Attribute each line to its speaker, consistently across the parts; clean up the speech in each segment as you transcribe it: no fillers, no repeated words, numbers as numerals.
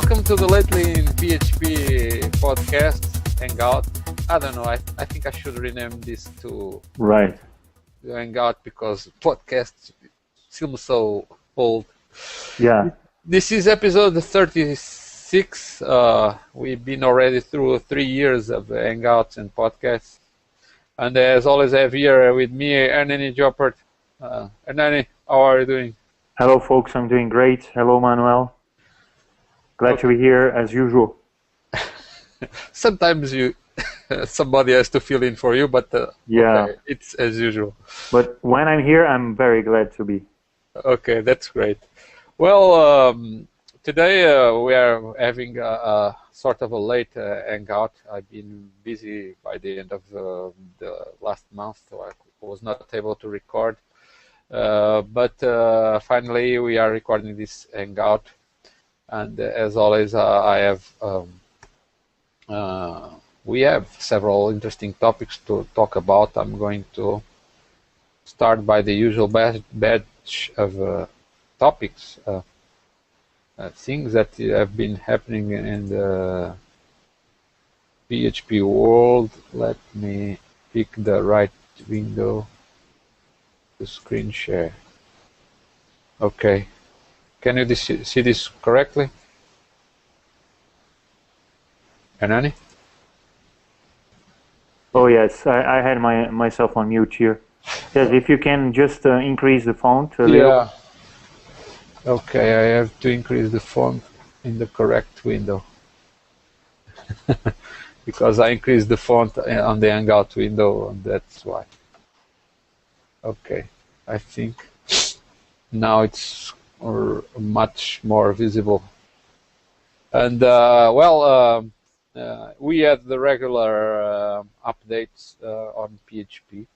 Speaker 1: Welcome to the Lately in PHP podcast, Hangout. I don't know, I think I should rename this to Hangout because podcast seems so old.
Speaker 2: Yeah.
Speaker 1: This is episode 36. We've been already through 3 years of Hangouts and podcasts. And as always, I have here with me Ernani, Joppert. Ernani, how are you doing?
Speaker 2: Hello, folks. I'm doing great. Hello, Manuel. Glad to be here as usual.
Speaker 1: Sometimes somebody has to fill in for you, but
Speaker 2: yeah,
Speaker 1: okay, it's as usual.
Speaker 2: But when I'm here, I'm very glad to be.
Speaker 1: Okay, that's great. Well, today we are having a sort of a late hangout. I've been busy by the end of the last month, so I was not able to record. But finally, we are recording this hangout. And as always, we have several interesting topics to talk about. I'm going to start by the usual batch of topics, things that have been happening in the PHP world. Let me pick the right window to screen share. Okay. Can you see this correctly? Ernani?
Speaker 2: Oh yes, I had myself on mute here. Yes, if you can just increase the font a little.
Speaker 1: Yeah. Okay, I have to increase the font in the correct window. Because I increased the font on the Hangout window, and that's why. Okay, I think now it's much more visible. And we had the regular updates on PHP.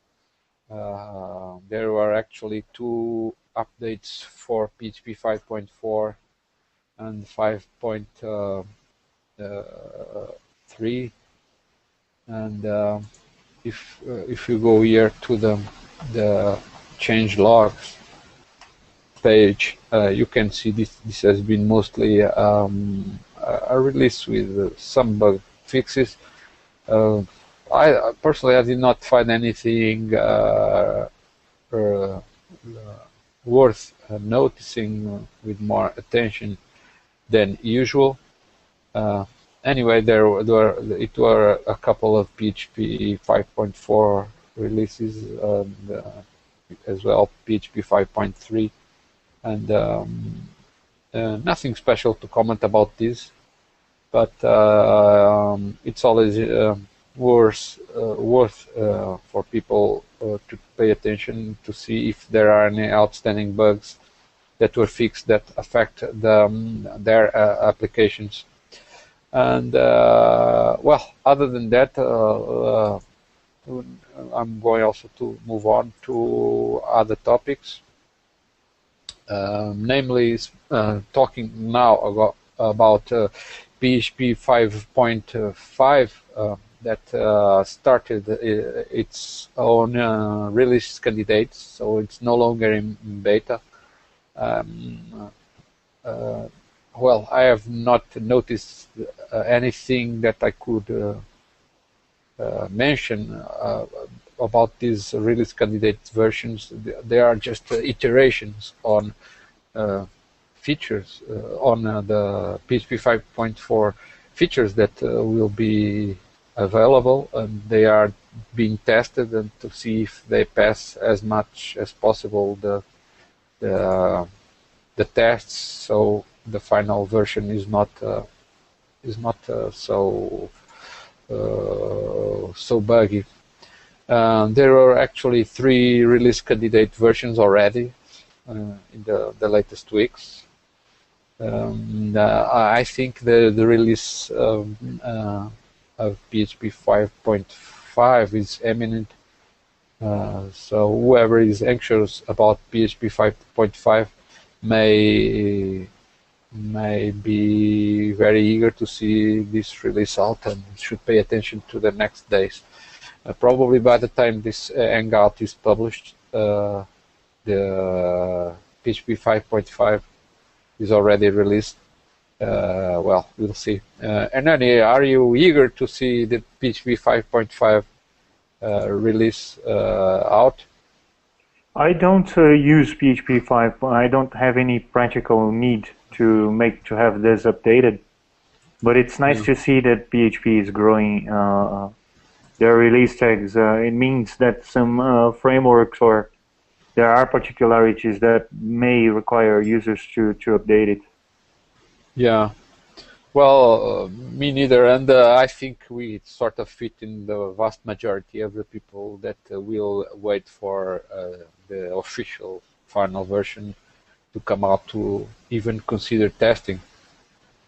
Speaker 1: There were actually 2 updates for PHP 5.4 and 5.3. And if you go here to the change logs page, you can see this has been mostly a release with some bug fixes. I personally did not find anything worth noticing with more attention than usual. Anyway, there were a couple of PHP 5.4 releases, and as well PHP 5.3. And nothing special to comment about this, but it's always worth for people to pay attention to see if there are any outstanding bugs that were fixed that affect their applications. And well, other than that, I'm going also to move on to other topics. Namely, talking now about PHP 5.5 that started its own release candidates, so it's no longer in beta. Well, I have not noticed anything that I could mention about these release candidate versions. They are just iterations on features, on the PHP 5.4 features that will be available, and they are being tested and to see if they pass as much as possible the tests, so the final version is not so buggy. There are actually 3 release candidate versions already in the latest weeks. I think the release of PHP 5.5 is imminent. So whoever is anxious about PHP 5.5 may be very eager to see this release out and should pay attention to the next days. Probably by the time this Hangout is published, the PHP 5.5 is already released, well, we'll see. Ernani, are you eager to see the PHP 5.5 release out?
Speaker 2: I don't use PHP 5. I don't have any practical need to have this updated. But it's nice to see that PHP is growing their release tags. It means that some frameworks, or there are particularities that may require users to update it.
Speaker 1: Yeah. Well, me neither, and I think we sort of fit in the vast majority of the people that will wait for the official final version to come out to even consider testing.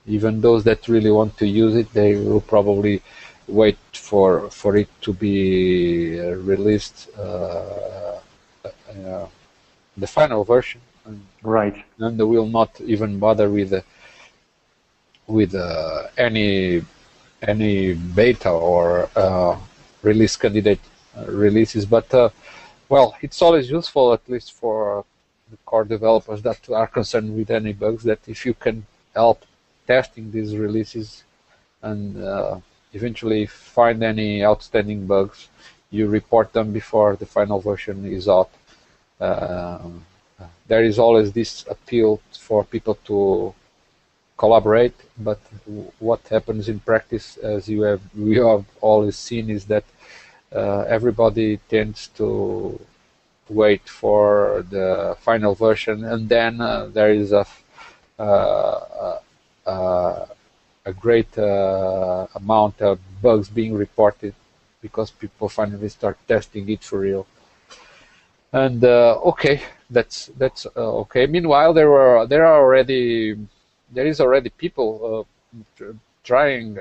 Speaker 1: Even those that really want to use it, they will probably wait for it to be released, the final version,
Speaker 2: Right.
Speaker 1: and they will not even bother with any beta or release candidate releases. But well, it's always useful, at least for the core developers that are concerned with any bugs, that if you can help testing these releases and eventually find any outstanding bugs, you report them before the final version is out. There is always this appeal for people to collaborate, but what happens in practice, as we have always seen, is that everybody tends to wait for the final version, and then there is a great amount of bugs being reported because people finally start testing it for real. And okay, that's okay. Meanwhile, there is already people trying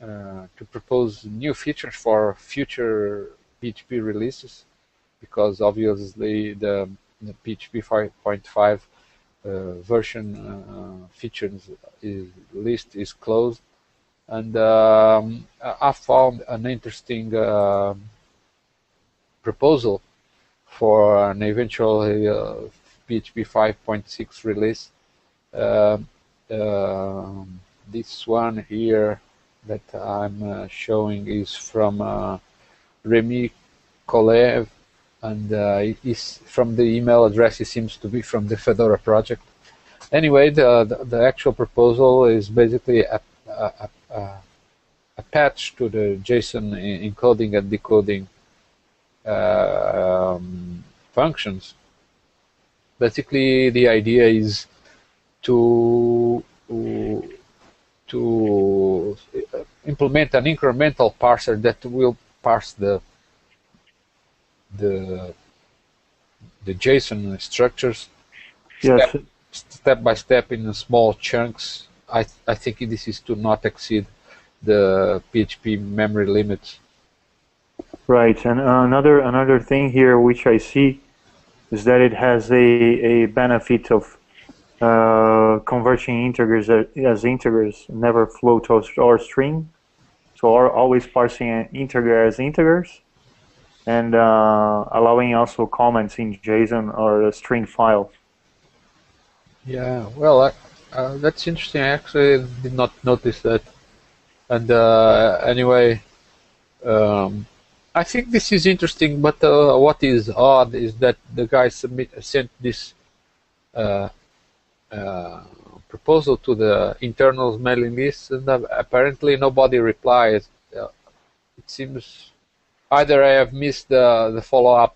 Speaker 1: to propose new features for future PHP releases, because obviously the PHP 5.5 version features list is closed, and I found an interesting proposal for an eventual PHP 5.6 release. This one here that I'm showing is from Remy Kolev, and it is from the email address. It seems to be from the Fedora project. Anyway, the actual proposal is basically a patch to the JSON encoding and decoding functions. Basically, the idea is to implement an incremental parser that will parse the JSON structures step by step in small chunks. I think this is to not exceed the PHP memory limits.
Speaker 2: Right, and another thing here which I see is that it has a benefit of converting integers as integers, never float or string. So always parsing an integer as integers, and allowing also comments in JSON or a string file.
Speaker 1: Yeah, well, that's interesting. I actually did not notice that. And anyway, I think this is interesting, but what is odd is that the guy sent this proposal to the internal mailing list, and apparently nobody replies. It seems either I have missed the follow-up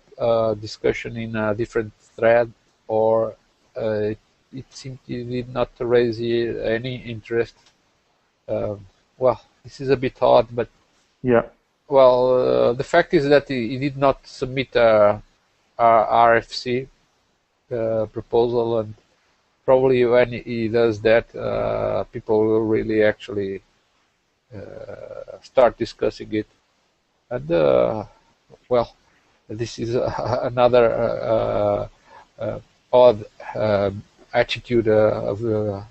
Speaker 1: discussion in a different thread, or it seemed he did not raise any interest. Well, this is a bit odd, but
Speaker 2: yeah.
Speaker 1: Well, the fact is that he did not submit a RFC proposal, and probably when he does that, people will really actually start discussing it. And well, this is another odd attitude of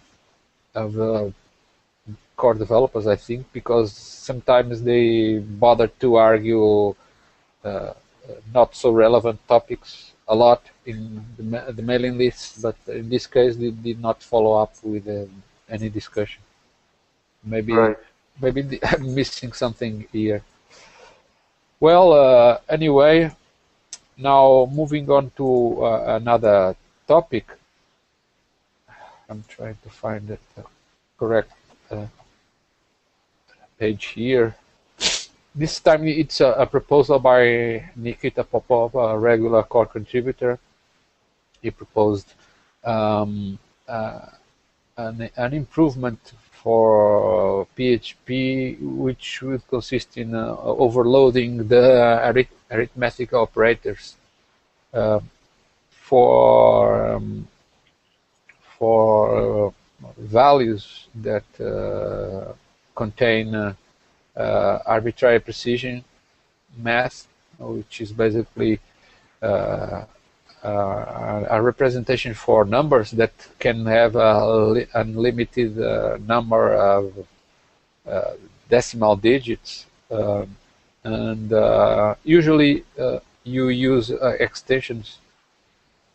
Speaker 1: core developers, I think, because sometimes they bother to argue not so relevant topics a lot in the mailing list, but in this case they did not follow up with any discussion. Maybe
Speaker 2: Right.
Speaker 1: maybe I'm missing something here. Well, anyway, now moving on to another topic. I'm trying to find the correct page here. This time it's a proposal by Nikita Popov, a regular core contributor. He proposed an improvement for PHP, which would consist in overloading the arithmetic operators for values that contain arbitrary precision math, which is basically a representation for numbers that can have an unlimited number of decimal digits, and usually you use extensions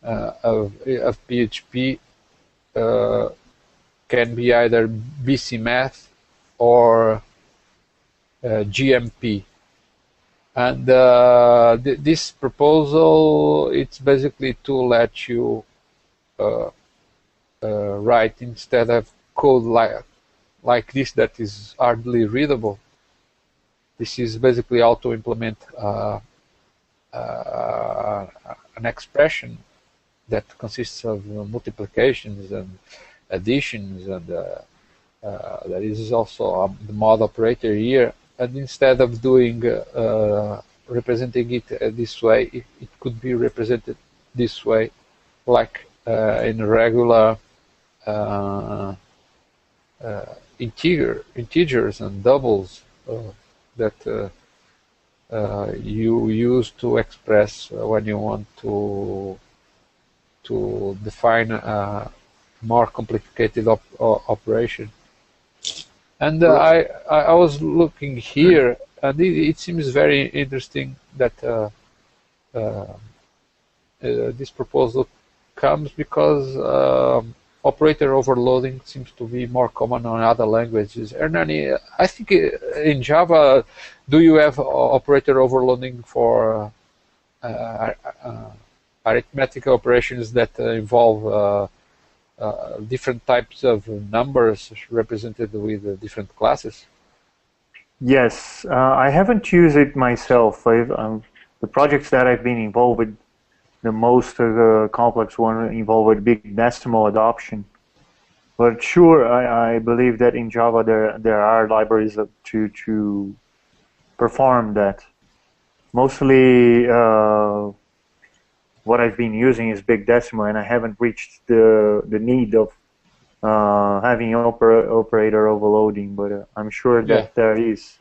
Speaker 1: of PHP. Can be either BC Math or GMP, and this proposal, it's basically to let you write, instead of code like this that is hardly readable. This is basically how to implement an expression that consists of multiplications and additions, and there is also the mod operator here. And instead of doing representing it this way, it could be represented this way, like in regular integers and doubles that you use to express when you want to define a more complicated operation. And I was looking here, and it seems very interesting that this proposal comes because operator overloading seems to be more common on other languages. Ernani, I think in Java, do you have operator overloading for arithmetic operations that involve different types of numbers represented with different classes?
Speaker 2: Yes, I haven't used it myself. The projects that I've been involved with, the most complex one involved big decimal adoption. But sure, I believe that in Java there are libraries to perform that. Mostly what I've been using is big decimal, and I haven't reached the need of having operator overloading, but I'm sure that there is.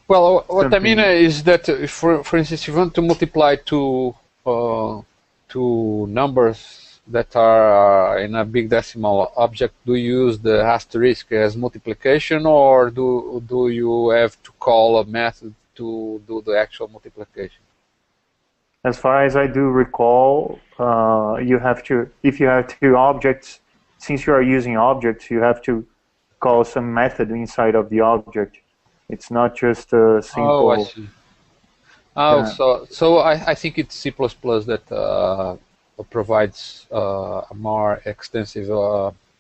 Speaker 1: Well, what I mean is that, for instance, if you want to multiply two numbers that are in a big decimal object, do you use the asterisk as multiplication, or do you have to call a method to do the actual multiplication?
Speaker 2: As far as I do recall, you have to, if you have two objects, since you are using objects, you have to call some method inside of the object. It's not just a simple...
Speaker 1: Oh, I see. Oh, so I think it's C++ that provides a more extensive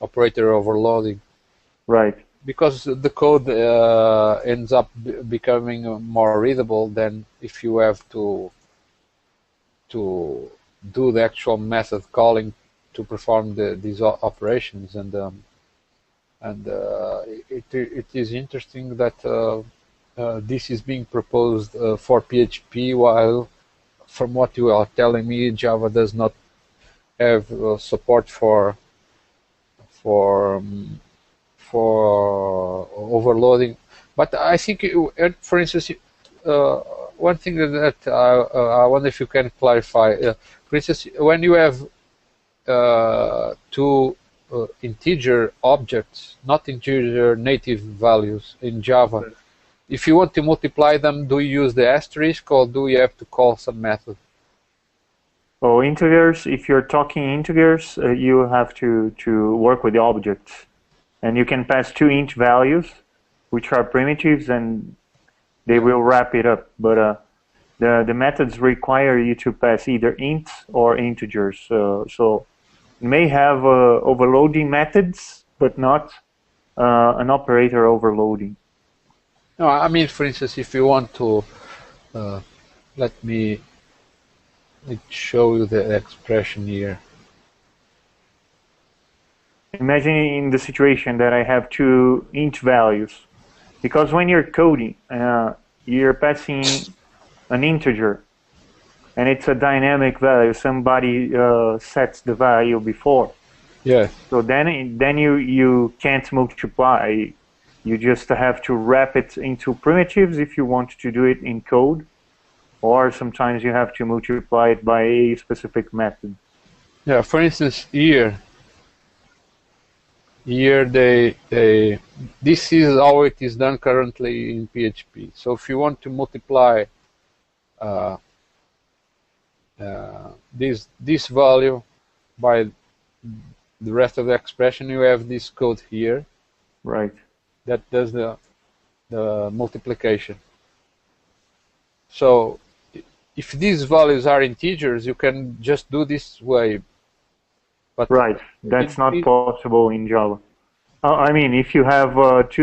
Speaker 1: operator overloading.
Speaker 2: Right.
Speaker 1: Because the code ends up becoming more readable than if you have to do the actual method calling to perform these operations, and it is interesting that this is being proposed for PHP, while from what you are telling me, Java does not have support for overloading. But I think, for instance, one thing that I wonder if you can clarify, for instance, when you have two integer objects, not integer native values in Java, if you want to multiply them, do you use the asterisk, or do you have to call some method?
Speaker 2: Oh, integers, if you're talking integers, you have to work with the objects. and you can pass two int values, which are primitives, and they will wrap it up. But the methods require you to pass either ints or integers. So it may have overloading methods, but not an operator overloading.
Speaker 1: No, I mean, for instance, if you want to, let me show you the expression here.
Speaker 2: Imagine in the situation that I have two int values, because when you're coding, you're passing an integer, and it's a dynamic value. Somebody sets the value before.
Speaker 1: Yeah.
Speaker 2: So then you can't multiply. You just have to wrap it into primitives if you want to do it in code, or sometimes you have to multiply it by a specific method.
Speaker 1: Yeah. For instance, here this is how it is done currently in PHP. So if you want to multiply this value by the rest of the expression, you have this code here.
Speaker 2: Right.
Speaker 1: That does the multiplication. So if these values are integers, you can just do this way. But
Speaker 2: right, that's not possible in Java. I mean, if you have two...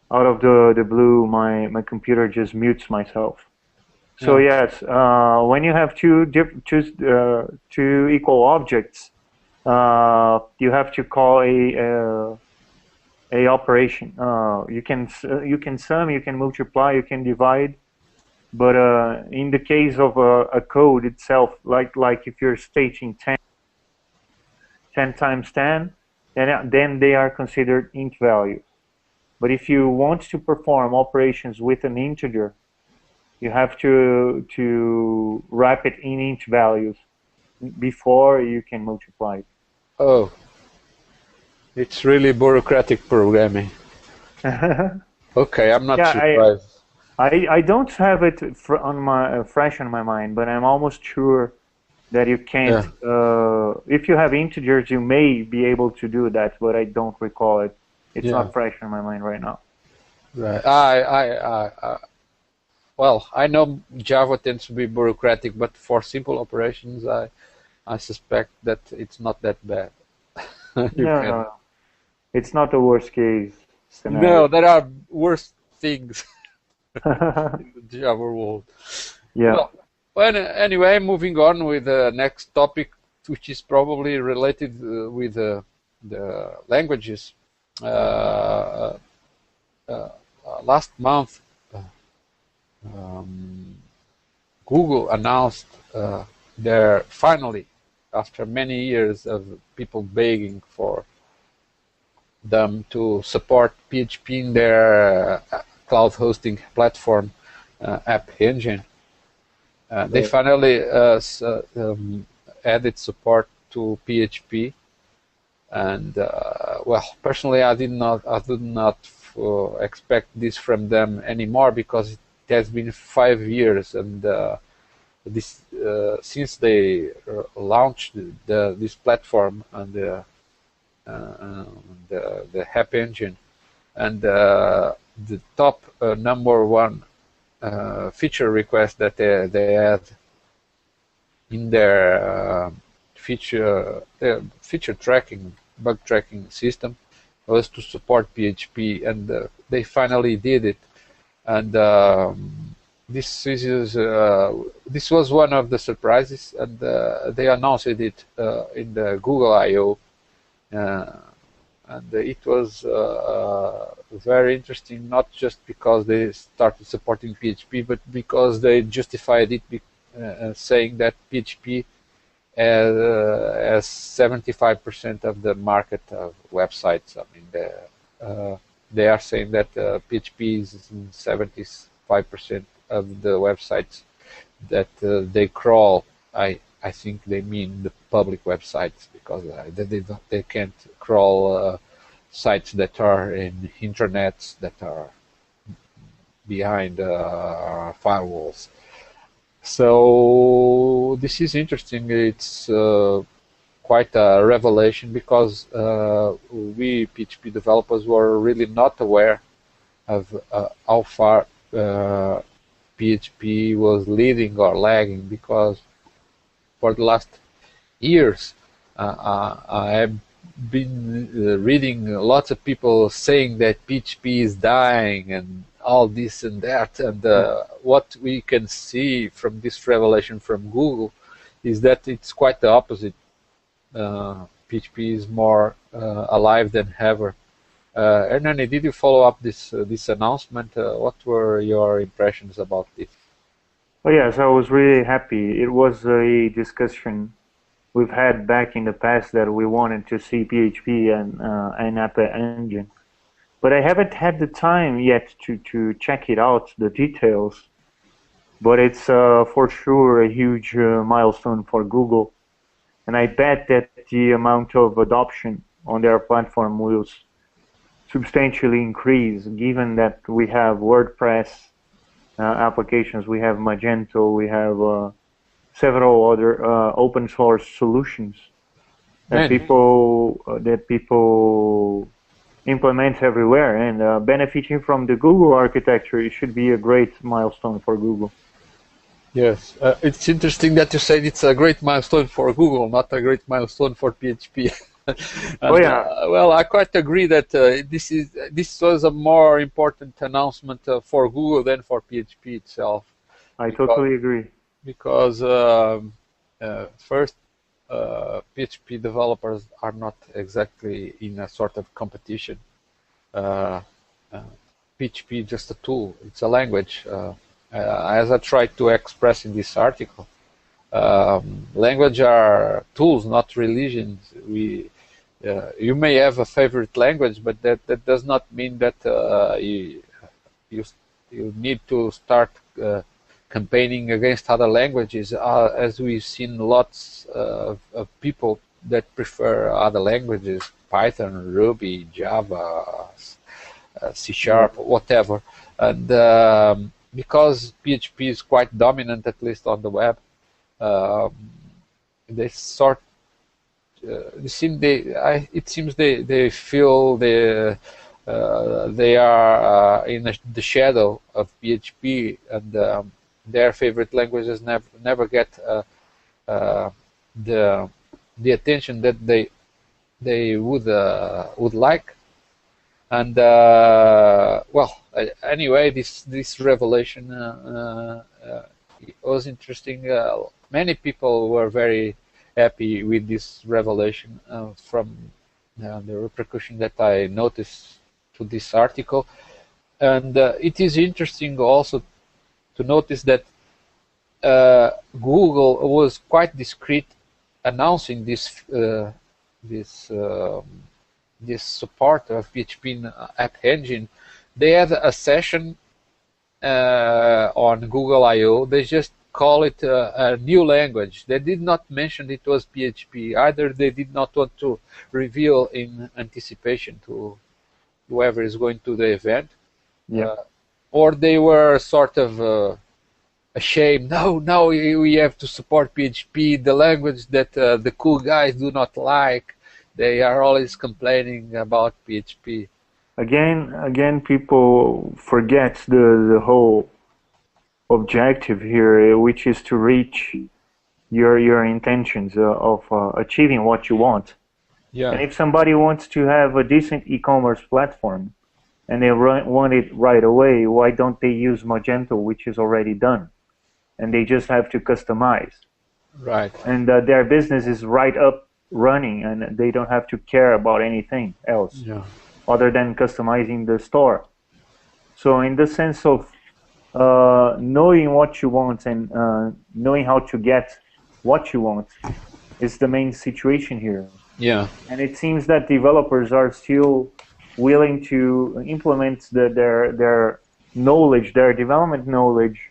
Speaker 2: Out of the blue, my computer just mutes myself. So yes, when you have two equal objects, you have to call a operation. You can sum, you can multiply, you can divide. But in the case of a code itself, like if you're stating 10 times 10, then they are considered int values. But if you want to perform operations with an integer, you have to wrap it in int values before you can multiply it.
Speaker 1: Oh, it's really bureaucratic programming. Okay, I'm not surprised.
Speaker 2: I don't have it fresh on my mind, but I'm almost sure that you can't. Yeah. If you have integers, you may be able to do that, but I don't recall it. It's not fresh on my mind right now.
Speaker 1: Right. Well, I know Java tends to be bureaucratic, but for simple operations, I suspect that it's not that bad.
Speaker 2: No, it's not the worst case scenario.
Speaker 1: No, there are worse things in the Java world.
Speaker 2: Yeah.
Speaker 1: Well, anyway, moving on with the next topic, which is probably related with the languages. Last month, Google announced finally, after many years of people begging for them to support PHP in their cloud hosting platform, AppEngine, they finally added support to PHP. And well, personally, I do not expect this from them anymore, because it has been 5 years, and since they launched this platform and the AppEngine, and the top #1 feature request that they had in their feature tracking, bug tracking system was to support PHP, and they finally did it. And this was one of the surprises, and they announced it in the Google I/O, and it was very interesting, not just because they started supporting PHP, but because they justified it saying that PHP as 75% of the market of websites. I mean, they are saying that PHP is in 75% of the websites that they crawl. I think they mean the public websites, because they can't crawl sites that are in intranets that are behind firewalls. So this is interesting. It's quite a revelation, because we PHP developers were really not aware of how far PHP was leading or lagging, because for the last years I have been reading lots of people saying that PHP is dying and all this and that, and what we can see from this revelation from Google is that it's quite the opposite. PHP is more alive than ever. Ernani, did you follow up this announcement? What were your impressions about it?
Speaker 2: Oh yes, I was really happy. It was a discussion we've had back in the past that we wanted to see PHP and AppEngine, but I haven't had the time yet to check it out, the details. But it's for sure a huge milestone for Google, and I bet that the amount of adoption on their platform will substantially increase, given that we have WordPress applications, we have Magento, we have several other open source solutions that people implement everywhere, and benefiting from the Google architecture, it should be a great milestone for Google.
Speaker 1: Yes, it's interesting that you said it's a great milestone for Google, not a great milestone for PHP. And,
Speaker 2: oh yeah.
Speaker 1: Well, I quite agree that this was a more important announcement for Google than for PHP itself.
Speaker 2: I totally agree.
Speaker 1: Because first, PHP developers are not exactly in a sort of competition. PHP is just a tool; it's a language. As I tried to express in this article, language are tools, not religions. You may have a favorite language, but that does not mean that you need to start campaigning against other languages, as we've seen lots of people that prefer other languages, Python, Ruby, Java, C#, whatever. And because PHP is quite dominant, at least on the web, they sort it seems they feel they are in the shadow of PHP, and their favorite languages never get the attention that they would like. And well, anyway, this revelation was interesting. Many people were very happy with this revelation from the repercussion that I noticed to this article. And it is interesting also to notice that Google was quite discreet announcing this support of PHP in AppEngine. They had a session on Google I/O. They just call it a new language. They did not mention it was PHP. Either they did not want to reveal in anticipation to whoever is going to the event, or they were sort of ashamed. No, we have to support PHP, the language that the cool guys do not like. They are always complaining about PHP.
Speaker 2: Again, people forget the whole objective here, which is to reach your intentions of achieving what you want.
Speaker 1: Yeah.
Speaker 2: And if somebody wants to have a decent e-commerce platform and they want it right away, why don't they use Magento, which is already done, and they just have to customize?
Speaker 1: Right.
Speaker 2: And their business is right up running, and they don't have to care about anything else other than customizing the store. So in the sense of knowing what you want and knowing how to get what you want is the main situation here.
Speaker 1: Yeah.
Speaker 2: And it seems that developers are still willing to implement their knowledge, their development knowledge,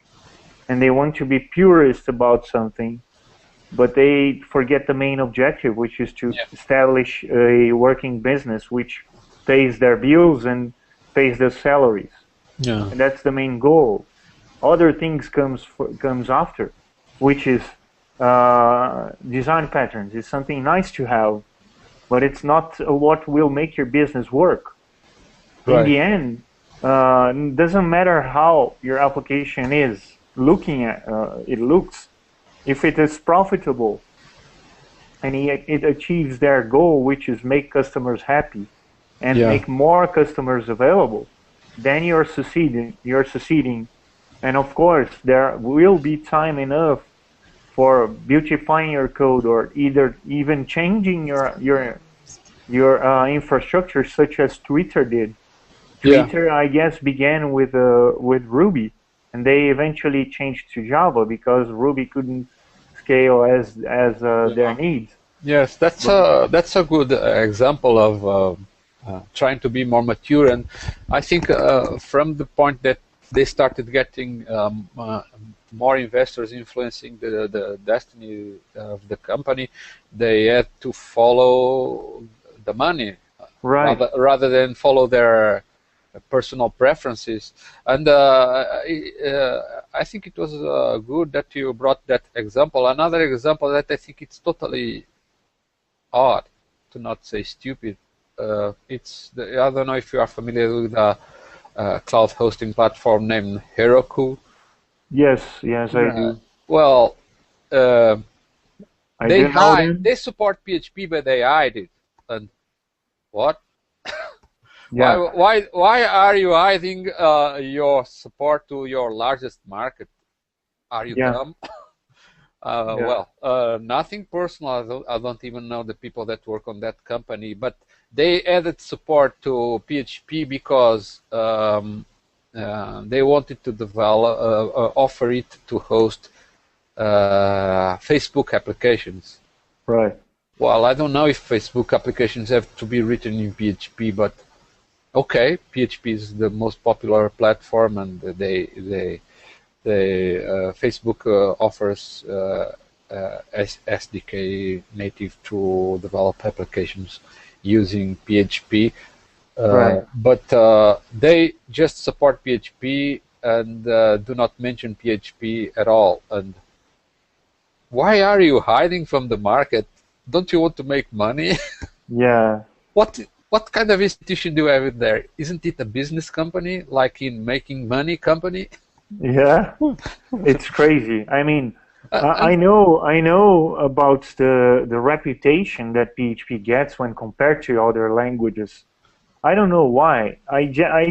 Speaker 2: and they want to be purist about something, but they forget the main objective, which is to establish a working business which pays their bills and pays their salaries.
Speaker 1: Yeah.
Speaker 2: And that's the main goal. Other things comes after, which is design patterns. It's something nice to have, but it's not what will make your business work. In the end, it doesn't matter how your application is looking at it looks. If it is profitable and it achieves their goal, which is make customers happy and make more customers available, then you're succeeding. And of course, there will be time enough for beautifying your code, or even changing your infrastructure, such as Twitter did. Twitter, I guess, began with Ruby, and they eventually changed to Java because Ruby couldn't scale as their needs.
Speaker 1: Yes, that's a good example of trying to be more mature, and I think from the point that they started getting more investors influencing the destiny of the company, they had to follow the money, rather than follow their personal preferences. And I think it was good that you brought that example. Another example that I think it's totally odd, to not say stupid. I don't know if you are familiar with a cloud hosting platform named Heroku.
Speaker 2: Yes, I do.
Speaker 1: Well, they support PHP, but they hide it. And what? Why are you hiding your support to your largest market? Are you dumb? Well, nothing personal. I don't even know the people that work on that company, but they added support to PHP because they wanted to develop, offer it to host Facebook applications.
Speaker 2: Right.
Speaker 1: Well, I don't know if Facebook applications have to be written in PHP, but okay, PHP is the most popular platform, and Facebook offers SDK native to develop applications using PHP. But they just support PHP and do not mention PHP at all. And why are you hiding from the market? Don't you want to make money?
Speaker 2: Yeah.
Speaker 1: What kind of institution do you have in there? Isn't it a business company, like in making money company?
Speaker 2: Yeah, it's crazy. I mean, I know about the reputation that PHP gets when compared to other languages. I don't know why. I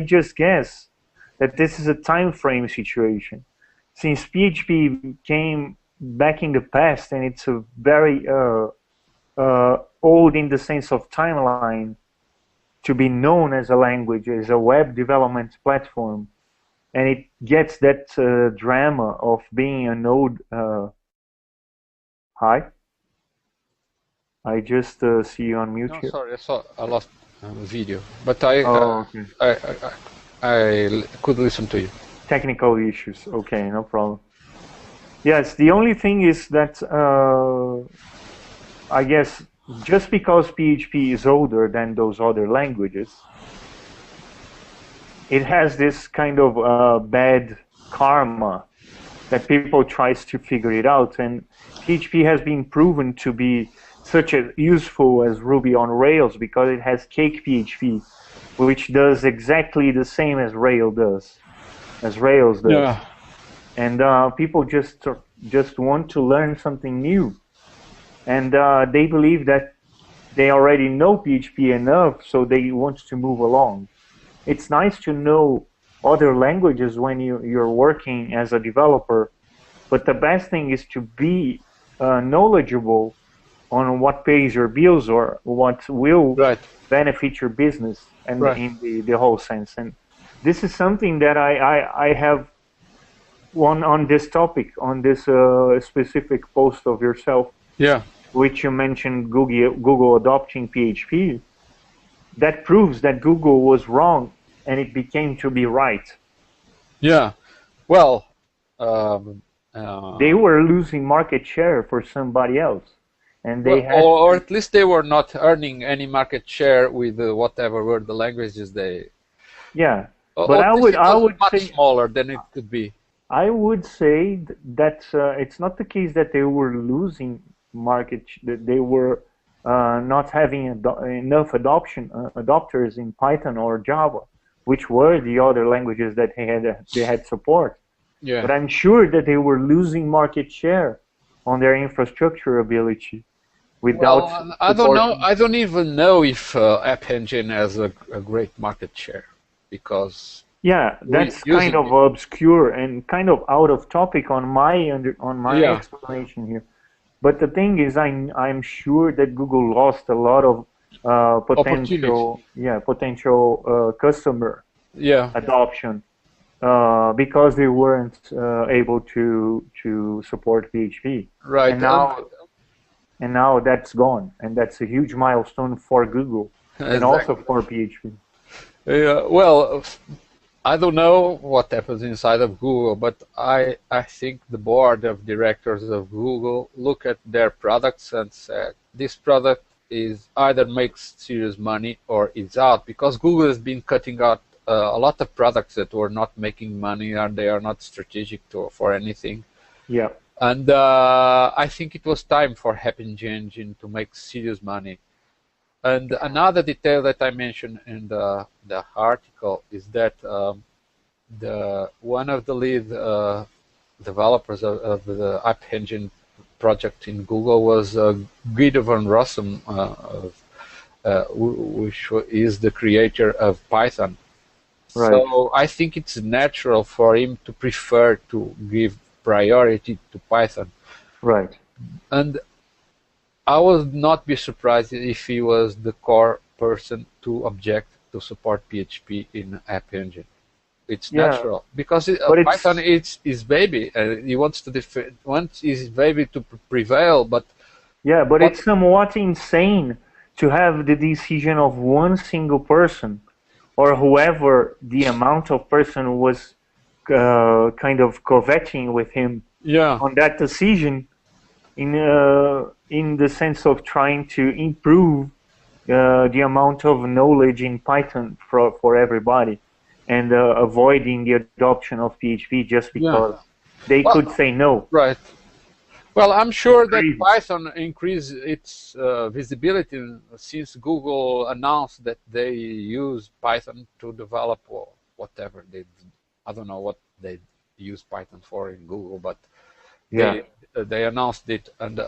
Speaker 2: just guess that this is a time frame situation. Since PHP came back in the past, and it's a very old in the sense of timeline, to be known as a language, as a web development platform, and it gets that drama of being a node. Hi, I just see you on mute here.
Speaker 1: Sorry, I lost video, but
Speaker 2: okay.
Speaker 1: I could listen to you.
Speaker 2: Technical issues. Okay, no problem. Yes, the only thing is that I guess just because PHP is older than those other languages, it has this kind of bad karma that people tries to figure it out. And PHP has been proven to be such as useful as Ruby on Rails because it has Cake PHP, which does exactly the same as Rails does. Yeah. And people just want to learn something new. And they believe that they already know PHP enough, so they want to move along. It's nice to know other languages when you're working as a developer, but the best thing is to be knowledgeable on what pays your bills or what will benefit your business and in the whole sense. And this is something that I have on this topic, on this specific post of yourself.
Speaker 1: Yeah.
Speaker 2: Which you mentioned Google adopting PHP, that proves that Google was wrong and it became to be right.
Speaker 1: Yeah, well...
Speaker 2: they were losing market share for somebody else. And they had
Speaker 1: or at least they were not earning any market share with whatever were the languages they...
Speaker 2: Yeah, but I would
Speaker 1: much
Speaker 2: say...
Speaker 1: smaller than it could be.
Speaker 2: I would say that it's not the case that they were losing that they were not having enough adopters in Python or Java, which were the other languages that they had support.
Speaker 1: Yeah.
Speaker 2: But I'm sure that they were losing market share on their infrastructure ability without.
Speaker 1: Well, I don't know. I don't even know if AppEngine has a great market share, because
Speaker 2: yeah, that's kind of obscure and kind of out of topic on my explanation here. But the thing is, I'm sure that Google lost a lot of potential customer adoption because they weren't able to support PHP.
Speaker 1: Right.
Speaker 2: And now that's gone, and that's a huge milestone for Google and also for PHP.
Speaker 1: Well, I don't know what happens inside of Google, but I think the board of directors of Google look at their products and say, this product is either makes serious money or it's out, because Google has been cutting out a lot of products that were not making money, and they are not strategic for anything.
Speaker 2: Yeah.
Speaker 1: And I think it was time for AppEngine to make serious money. And another detail that I mentioned in the article is that one of the lead developers of the AppEngine project in Google was Guido van Rossum, which is the creator of Python. Right. So I think it's natural for him to prefer to give priority to Python.
Speaker 2: Right.
Speaker 1: And I would not be surprised if he was the core person to object to support PHP in AppEngine. It's natural, because Python is his baby, and he wants his baby to prevail. But
Speaker 2: but it's somewhat insane to have the decision of one single person, or whoever the amount of person was kind of coveting with him on that decision, in the sense of trying to improve the amount of knowledge in Python for everybody, and avoiding the adoption of PHP just because they could say no.
Speaker 1: Right. Well, I'm sure that Python increased its visibility since Google announced that they use Python to develop whatever I don't know what they use Python for in Google, but they announced it. And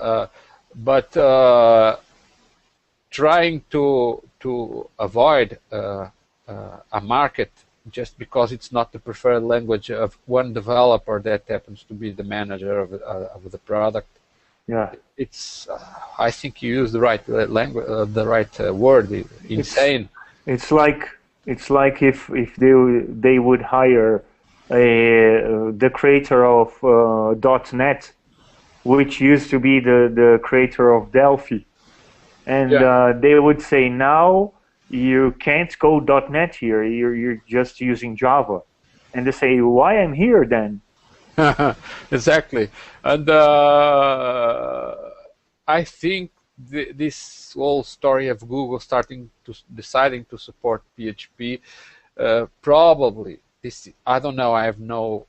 Speaker 1: but trying to avoid a market just because it's not the preferred language of one developer that happens to be the manager of the product. It's I think you use the right language, the right word. Insane.
Speaker 2: It's like if they would hire the creator of .NET, which used to be the creator of Delphi, and they would say, now you can't go .NET here, you're just using Java. And they say, why I'm here then?
Speaker 1: Exactly. And I think this whole story of Google deciding to support PHP, probably, I don't know, I have no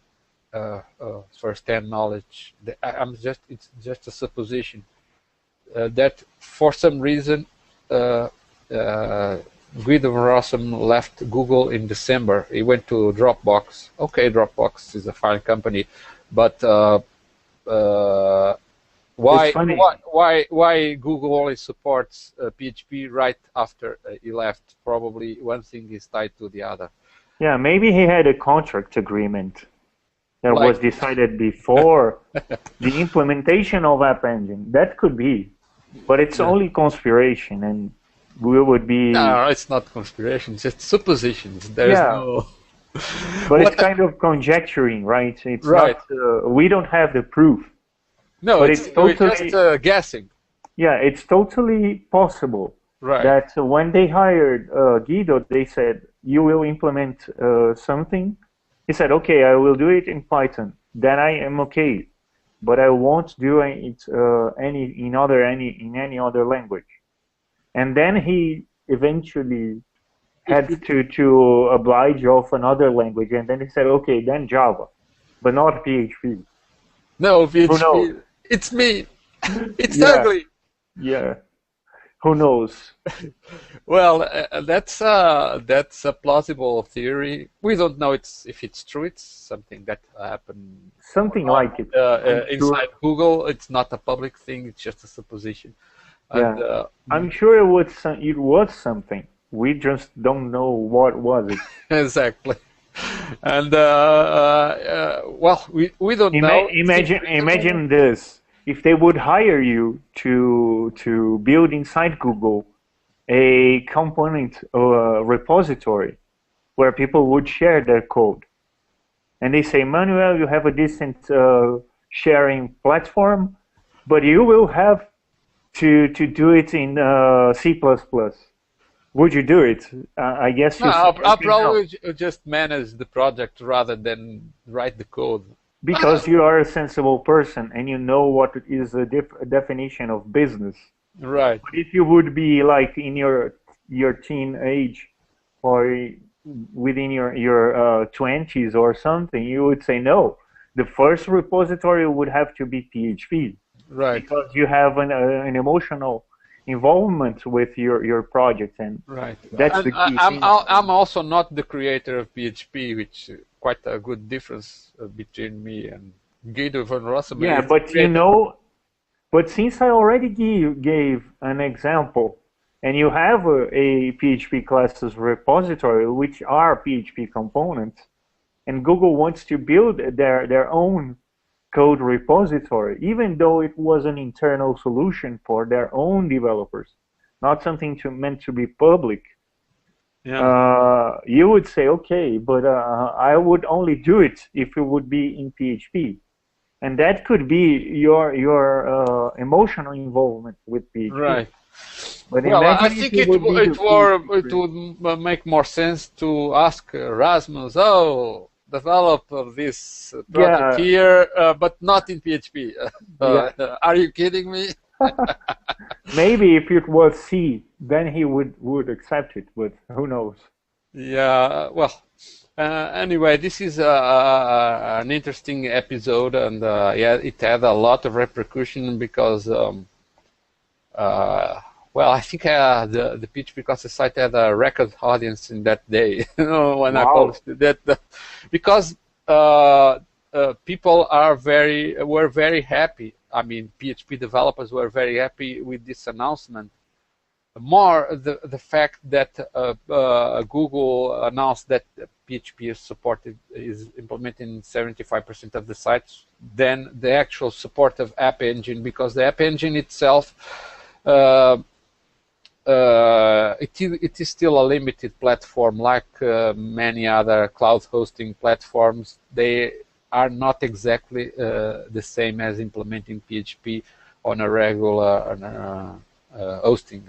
Speaker 1: first-hand knowledge. It's just a supposition that for some reason Guido van Rossum left Google in December. He went to Dropbox. Okay, Dropbox is a fine company, but why Google only supports PHP right after he left? Probably one thing is tied to the other.
Speaker 2: Yeah, maybe he had a contract agreement that was decided before the implementation of AppEngine. That could be, but it's only conspiration, and we would be...
Speaker 1: No, it's not conspiration, it's just suppositions. There is no...
Speaker 2: But it's kind of conjecturing, right? It's not, we don't have the proof.
Speaker 1: No,
Speaker 2: but
Speaker 1: it's totally, just guessing.
Speaker 2: Yeah, it's totally possible that when they hired Guido, they said, you will implement something. He said, okay, I will do it in Python. Then I am okay, but I won't do it in any other language. And then he eventually had to oblige of another language, and then he said, okay, then Java. but not PHP.
Speaker 1: No,
Speaker 2: Who knows?
Speaker 1: PHP. It's me. It's
Speaker 2: Yeah.
Speaker 1: ugly.
Speaker 2: Yeah. Who knows?
Speaker 1: Well, that's a plausible theory. We don't know if it's true. It's something that happened
Speaker 2: Something like it. I'm
Speaker 1: inside
Speaker 2: sure.
Speaker 1: Google. It's not a public thing. It's just a supposition. And,
Speaker 2: Yeah. I'm sure it was something. We just don't know what was it.
Speaker 1: exactly. And well, we don't know.
Speaker 2: Imagine this. If they would hire you to build inside Google a component repository where people would share their code, and they say, Manuel, you have a decent sharing platform, but you will have to do it in C++. Would you do it? I guess you.
Speaker 1: No, I'll probably just manage the project rather than write the code.
Speaker 2: Because you are a sensible person and you know what is the definition of business.
Speaker 1: Right.
Speaker 2: But if you would be like in your teen age or within your 20s or something, you would say no. The first repository would have to be PHP.
Speaker 1: Right.
Speaker 2: Because you have an emotional involvement with your project, and
Speaker 1: right.
Speaker 2: That's the key thing.
Speaker 1: I'm also not the creator of PHP, which is quite a good difference between me and Guido van Rossum.
Speaker 2: Yeah, but but since I already gave an example, and you have a PHP classes repository, which are PHP components, and Google wants to build their own code repository, even though it was an internal solution for their own developers, not something meant to be public. Yeah. You would say, okay, but I would only do it if it would be in PHP, and that could be your emotional involvement with PHP.
Speaker 1: Right.
Speaker 2: But
Speaker 1: well, I think it would make more sense to ask Rasmus, develop this product here, but not in PHP. Are you kidding me?
Speaker 2: Maybe if it was C, then he would accept it, but who knows?
Speaker 1: Yeah, well, anyway, this is an interesting episode, and yeah, it had a lot of repercussion because, well, I think the PHP classes site had a record audience in that day. When I posted that, because people were very happy. I mean, PHP developers were very happy with this announcement. More the fact that Google announced that PHP is implemented in 75% of the sites than the actual support of AppEngine, because the AppEngine itself it is still a limited platform, like many other cloud hosting platforms. They are not exactly the same as implementing PHP on a regular hosting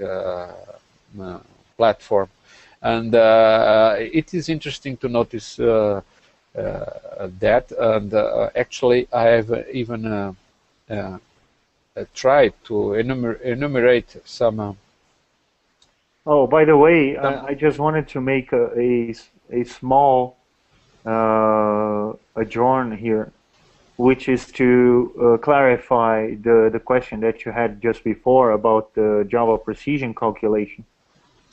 Speaker 1: platform. And it is interesting to notice that. And actually, I have even tried to enumerate some.
Speaker 2: Oh, by the way, I just wanted to make a small adjourn here, which is to clarify the question that you had just before about the Java precision calculation.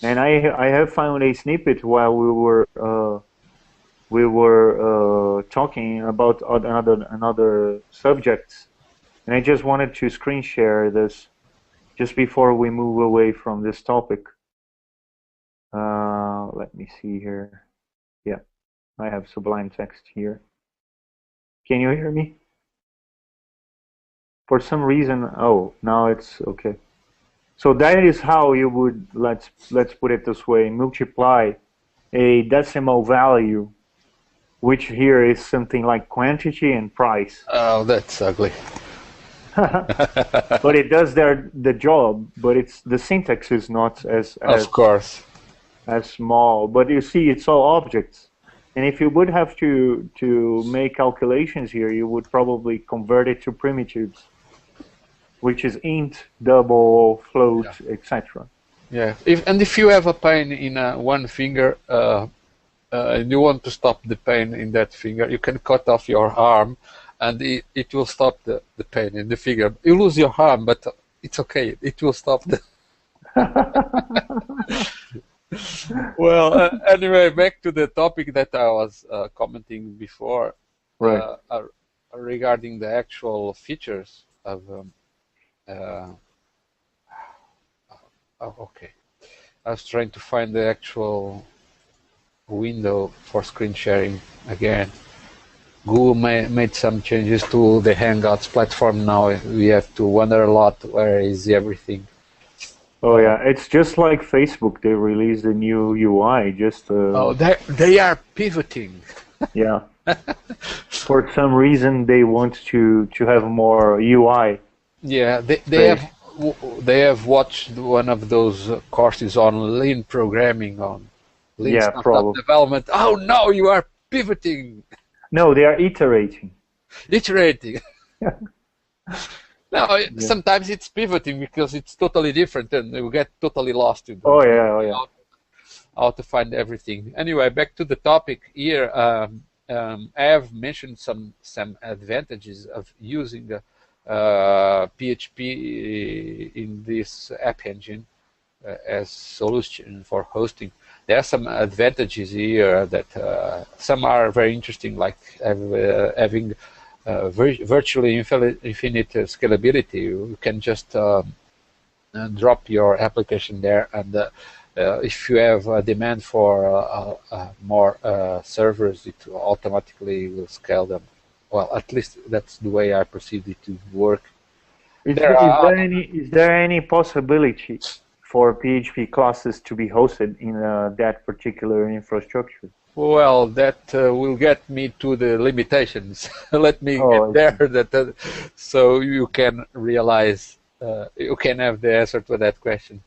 Speaker 2: And I have found a snippet while we were talking about another subjects, and I just wanted to screen share this just before we move away from this topic. Let me see here. Yeah, I have Sublime Text here. Can you hear me? For some reason, oh, now it's okay. So that is how you would, let's put it this way, multiply a decimal value, which here is something like quantity and price.
Speaker 1: Oh, that's ugly.
Speaker 2: But it does the job, but the syntax is not as
Speaker 1: of course
Speaker 2: as small. But you see, it's all objects. And if you would have to make calculations here, you would probably convert it to primitives, which is int, double, float, etc.
Speaker 1: Yeah. If you have a pain in one finger, and you want to stop the pain in that finger, you can cut off your arm, and it will stop the pain in the finger. You lose your arm, but it's okay. It will stop the... Well, anyway, back to the topic that I was commenting before,
Speaker 2: Right.
Speaker 1: Regarding the actual features of... okay. I was trying to find the actual window for screen sharing again. Google made some changes to the Hangouts platform now. We have to wonder a lot, where is everything?
Speaker 2: Oh yeah, it's just like Facebook. They released a new UI. Just
Speaker 1: Oh, they are pivoting.
Speaker 2: yeah. For some reason, they want to have more UI.
Speaker 1: Yeah, they have watched one of those courses on lean programming, on lean startup development. Oh no, you are pivoting.
Speaker 2: No, they are iterating.
Speaker 1: Iterating. No, sometimes it's pivoting because it's totally different, and you get totally lost in how to find everything. Anyway, back to the topic here. I have mentioned some advantages of using PHP in this app engine as solution for hosting. There are some advantages here that some are very interesting, like having virtually infinite scalability. You can just drop your application there, and if you have a demand for more servers, it automatically will scale them. Well, at least that's the way I perceive it to work.
Speaker 2: Is there any possibility for PHP classes to be hosted in that particular infrastructure?
Speaker 1: Well, that will get me to the limitations. Let me get there, so you can realize, you can have the answer to that question.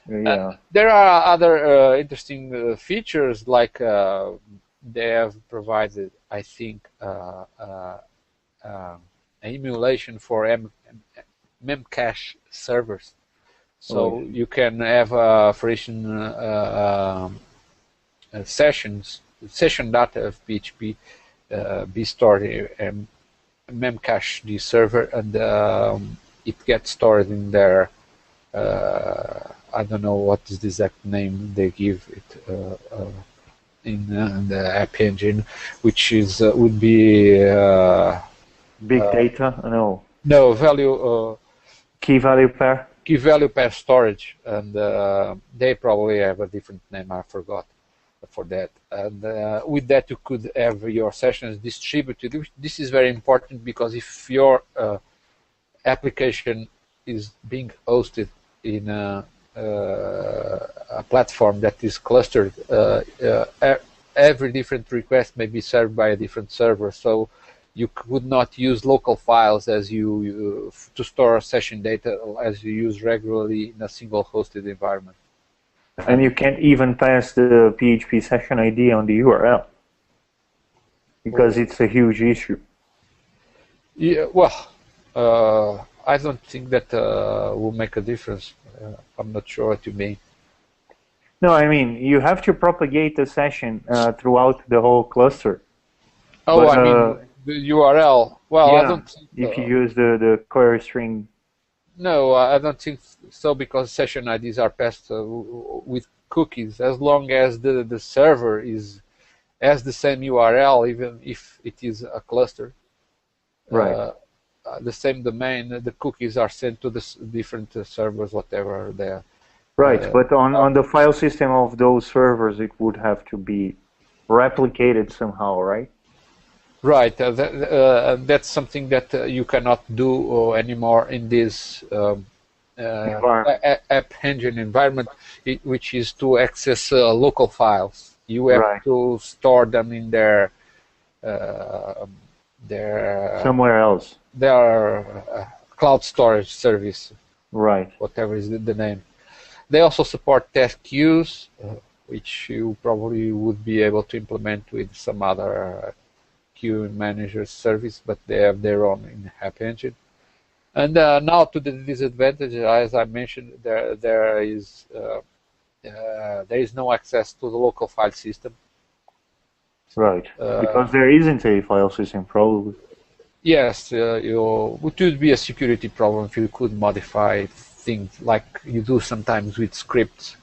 Speaker 2: Yeah.
Speaker 1: There are other interesting features, like they have provided, I think, emulation for memcache servers. So you can have, for instance, session data of PHP be stored in memcache the server, and it gets stored in their I don't know what is the exact name they give it in the app engine, which is would be
Speaker 2: big data.
Speaker 1: No value.
Speaker 2: Key value pair.
Speaker 1: Key value pair storage, and they probably have a different name. I forgot for that. And with that, you could have your sessions distributed. This is very important, because if your application is being hosted in a platform that is clustered, every different request may be served by a different server. So you could not use local files as to store session data as you use regularly in a single hosted environment.
Speaker 2: And you can't even pass the PHP session ID on the URL, because it's a huge issue.
Speaker 1: Yeah, well, I don't think that will make a difference. I'm not sure what you mean.
Speaker 2: No, I mean, you have to propagate the session throughout the whole cluster.
Speaker 1: Oh, but, I mean, the URL. Well,
Speaker 2: yeah,
Speaker 1: I don't think
Speaker 2: if you use the query string.
Speaker 1: No, I don't think so, because session IDs are passed with cookies, as long as the server has the same URL, even if it is a cluster.
Speaker 2: Right.
Speaker 1: The same domain, the cookies are sent to the different servers, whatever they are.
Speaker 2: Right, but on the file system of those servers, it would have to be replicated somehow, right? Right,
Speaker 1: that's something that you cannot do anymore in this app engine environment, which is to access local files. You have to store them in their
Speaker 2: somewhere else.
Speaker 1: Their cloud storage service.
Speaker 2: Right.
Speaker 1: Whatever is the name. They also support test queues, which you probably would be able to implement with some other queue manager service, but they have their own in App Engine. And now to the disadvantage, as I mentioned, there is no access to the local file system.
Speaker 2: Right. Because there isn't a file system, probably.
Speaker 1: Yes, it would be a security problem if you could modify things like you do sometimes with scripts.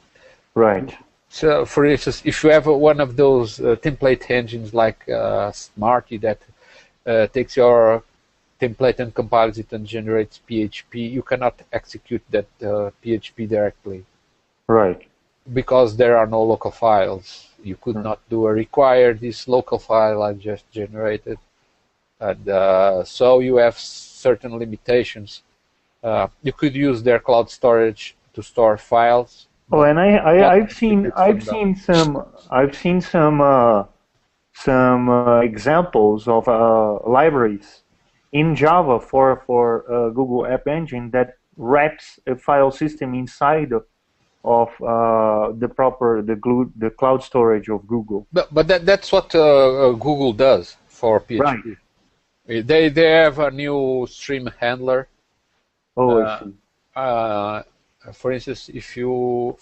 Speaker 2: Right.
Speaker 1: So, for instance, if you have one of those template engines like Smarty that takes your template and compiles it and generates PHP, you cannot execute that PHP directly.
Speaker 2: Right.
Speaker 1: Because there are no local files. You could not do a require this local file I just generated. And so you have certain limitations. You could use their cloud storage to store files.
Speaker 2: Oh, and I've seen some examples of libraries in Java for Google AppEngine that wraps a file system inside of the cloud storage of Google.
Speaker 1: But that's what Google does for PHP.
Speaker 2: Right.
Speaker 1: They have a new stream handler.
Speaker 2: Oh, I see.
Speaker 1: For instance, if you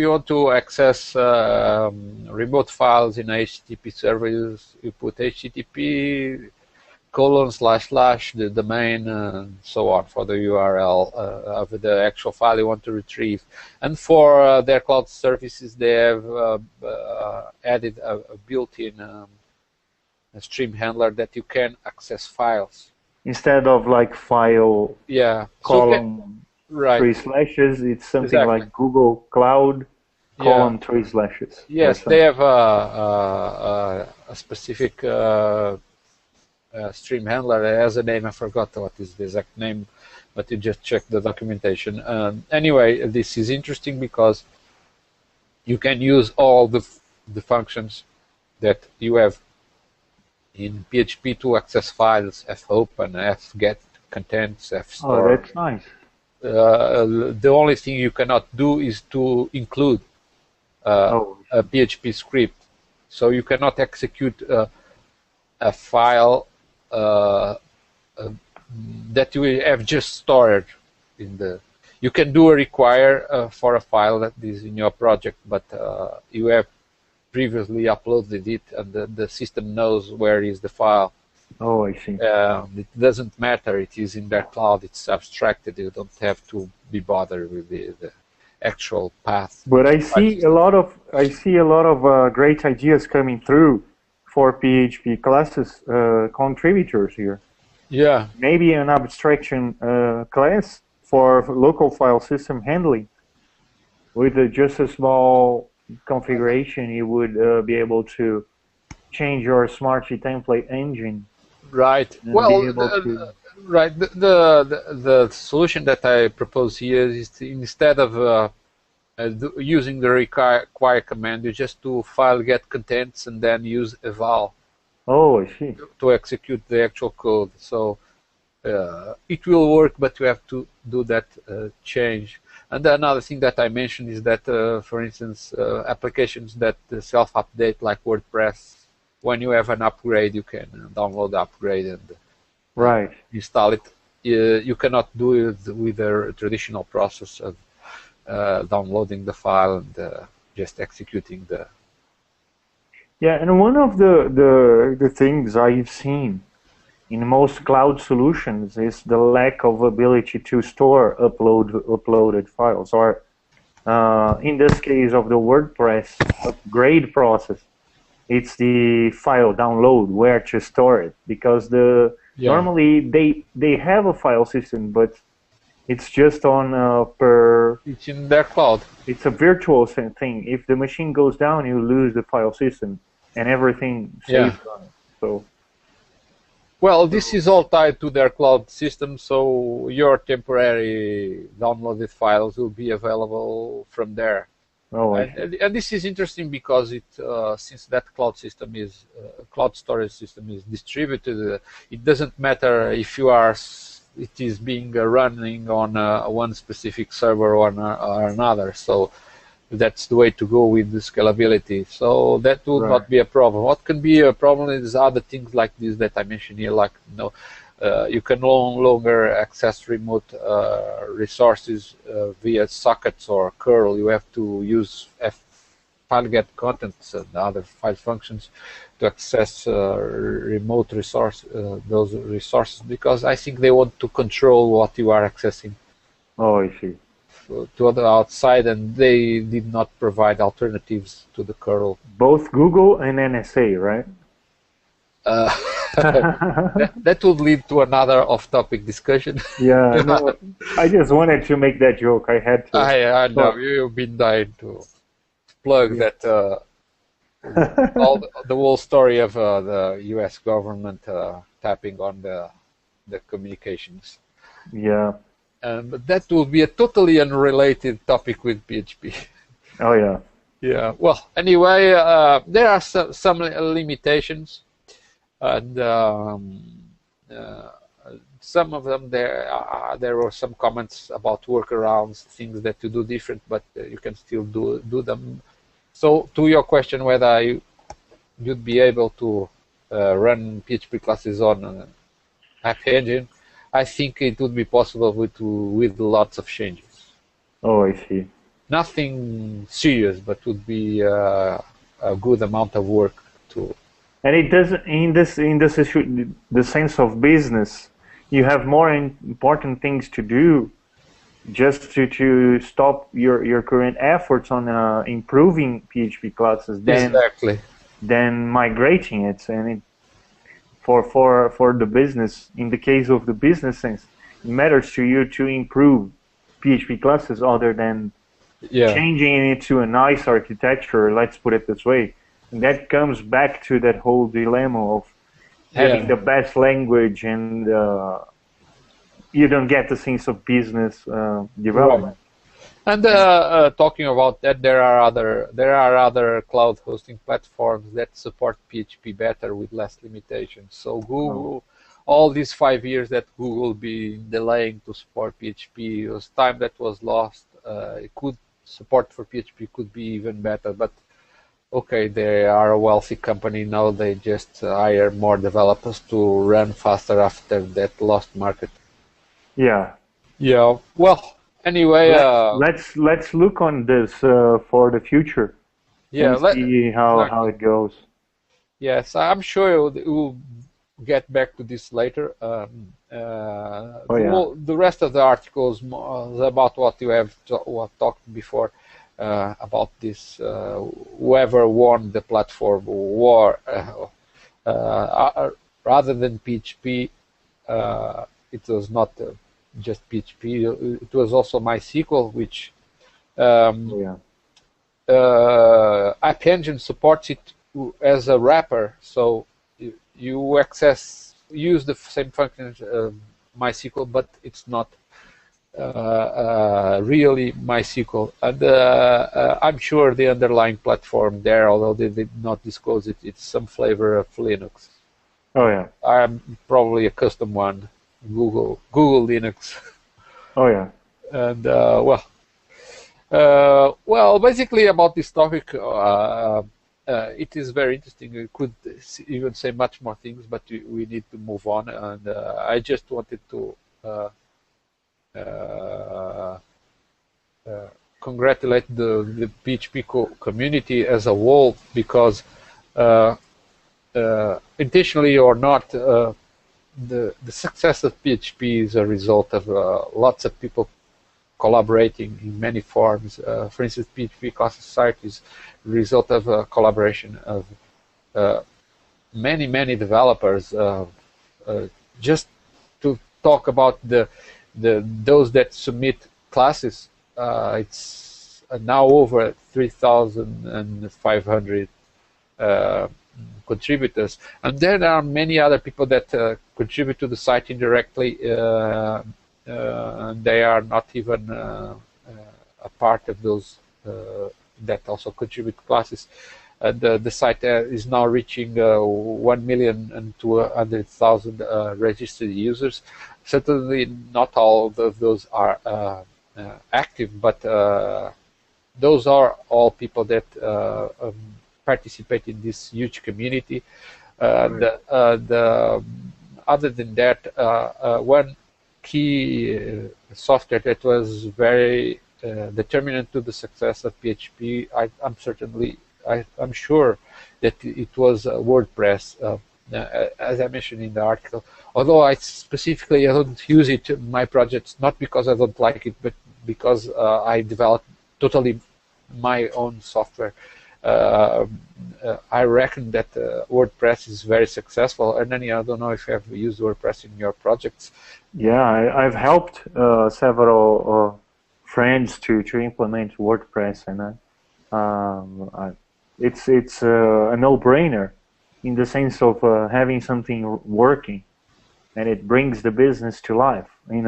Speaker 1: want to access remote files in HTTP servers, you put HTTP : the domain and so on for the URL of the actual file you want to retrieve. And for their cloud services, they have added a built-in stream handler that you can access files
Speaker 2: instead of like file column.
Speaker 1: Right.
Speaker 2: 3 slashes, it's something like Google Cloud column 3 slashes.
Speaker 1: Yes, they have a specific stream handler. It has a name, I forgot what is the exact name, but you just check the documentation. Anyway, this is interesting because you can use all the functions that you have in PHP to access files: fopen, fget, contents, fstore.
Speaker 2: Oh, that's nice.
Speaker 1: The only thing you cannot do is to include a PHP script. So you cannot execute a file that you have just stored in the. You can do a require for a file that is in your project, but you have previously uploaded it, and the system knows where is the file.
Speaker 2: Oh, I see.
Speaker 1: It doesn't matter. It is in their cloud. It's abstracted. You don't have to be bothered with the actual path.
Speaker 2: But I see a lot of great ideas coming through for PHP classes contributors here.
Speaker 1: Yeah.
Speaker 2: Maybe an abstraction class for local file system handling. With just a small configuration, you would be able to change your Smarty template engine.
Speaker 1: Right. Well, the solution that I propose here is to, instead of using the require command, you just do file get contents and then use eval.
Speaker 2: Oh, I see.
Speaker 1: To execute the actual code. So it will work, but you have to do that change. And another thing that I mentioned is that, for instance, applications that self-update like WordPress, when you have an upgrade, you can download the upgrade and install it. You cannot do it with the traditional process of downloading the file and just executing the.
Speaker 2: Yeah, and one of the things I've seen in most cloud solutions is the lack of ability to store uploaded files, or in this case of the WordPress upgrade process, it's the file download, where to store it, because normally they have a file system, but it's just on
Speaker 1: it's in their cloud.
Speaker 2: It's a virtual thing. If the machine goes down, you lose the file system and everything saves on it. So.
Speaker 1: Well, this is all tied to their cloud system, so your temporary downloaded files will be available from there.
Speaker 2: Oh,
Speaker 1: and this is interesting because it, since that cloud system is cloud storage system is distributed, it doesn't matter if you are it is being running on one specific server or another. So that's the way to go with the scalability. So that will not be a problem. What can be a problem is other things like this that I mentioned here, like you can no longer access remote resources via sockets or curl. You have to use file get contents and other file functions to access remote resource, those resources, because I think they want to control what you are accessing.
Speaker 2: Oh, I see.
Speaker 1: To the outside, and they did not provide alternatives to the kernel.
Speaker 2: Both Google and NSA, right?
Speaker 1: That would lead to another off-topic discussion.
Speaker 2: Yeah, no, I just wanted to make that joke. I had to.
Speaker 1: I know you've been dying to plug that the whole story of the U.S. government tapping on the communications.
Speaker 2: Yeah.
Speaker 1: But that will be a totally unrelated topic with PHP.
Speaker 2: Oh yeah.
Speaker 1: Yeah. Well, anyway, there are some limitations, and some of them there were some comments about workarounds, things that you do different, but you can still do them. So, to your question, whether you'd be able to run PHP classes on AppEngine, I think it would be possible with lots of changes.
Speaker 2: Oh, I see.
Speaker 1: Nothing serious, but would be a good amount of work to.
Speaker 2: And it doesn't in this issue, the sense of business. You have more important things to do, just to stop your current efforts on improving PHP classes than migrating it. And it, for the business, in the case of the business sense, it matters to you to improve PHP classes other than changing it to a nice architecture, let's put it this way. And that comes back to that whole dilemma of having the best language, and you don't get the sense of business development.
Speaker 1: And talking about that, there are other cloud hosting platforms that support PHP better with less limitations. So Google, all these 5 years that Google been delaying to support PHP, was time that was lost. It could support for PHP could be even better, but okay, they are a wealthy company now. They just hire more developers to run faster after that lost market.
Speaker 2: Yeah.
Speaker 1: Yeah. Well. Anyway,
Speaker 2: let's look on this for the future.
Speaker 1: Yeah,
Speaker 2: let's see how it goes.
Speaker 1: Yes, I'm sure we'll get back to this later. The rest of the article is about what you have talked before about this. Whoever won the platform war, rather than PHP, it was not. Just PHP. It was also MySQL, which AppEngine supports it as a wrapper. So you use the same functions of MySQL, but it's not really MySQL. And I'm sure the underlying platform there, although they did not disclose it, it's some flavor of Linux.
Speaker 2: Oh yeah.
Speaker 1: I'm probably a custom one. Google Linux.
Speaker 2: Oh yeah.
Speaker 1: And well, basically about this topic, it is very interesting. We could even say much more things, but we need to move on. And I just wanted to congratulate the PHP community as a whole, because intentionally or not, the success of PHP is a result of lots of people collaborating in many forms. For instance, PHP Class Society is a result of a collaboration of many developers. Just to talk about those that submit classes, it's now over 3,500 contributors, and there are many other people that contribute to the site indirectly, and they are not even a part of those that also contribute classes. And the site is now reaching 1,200,000 registered users. Certainly not all of those are active, but those are all people that participate in this huge community. Other than that, one key software that was very determinant to the success of PHP, I'm sure that it was WordPress. As I mentioned in the article, although I don't use it in my projects, not because I don't like it, but because I developed totally my own software. I reckon that WordPress is very successful. Ernani, I don't know if you have used WordPress in your projects.
Speaker 2: Yeah, I've helped several friends to implement WordPress, and it's a no-brainer in the sense of having something working, and it brings the business to life in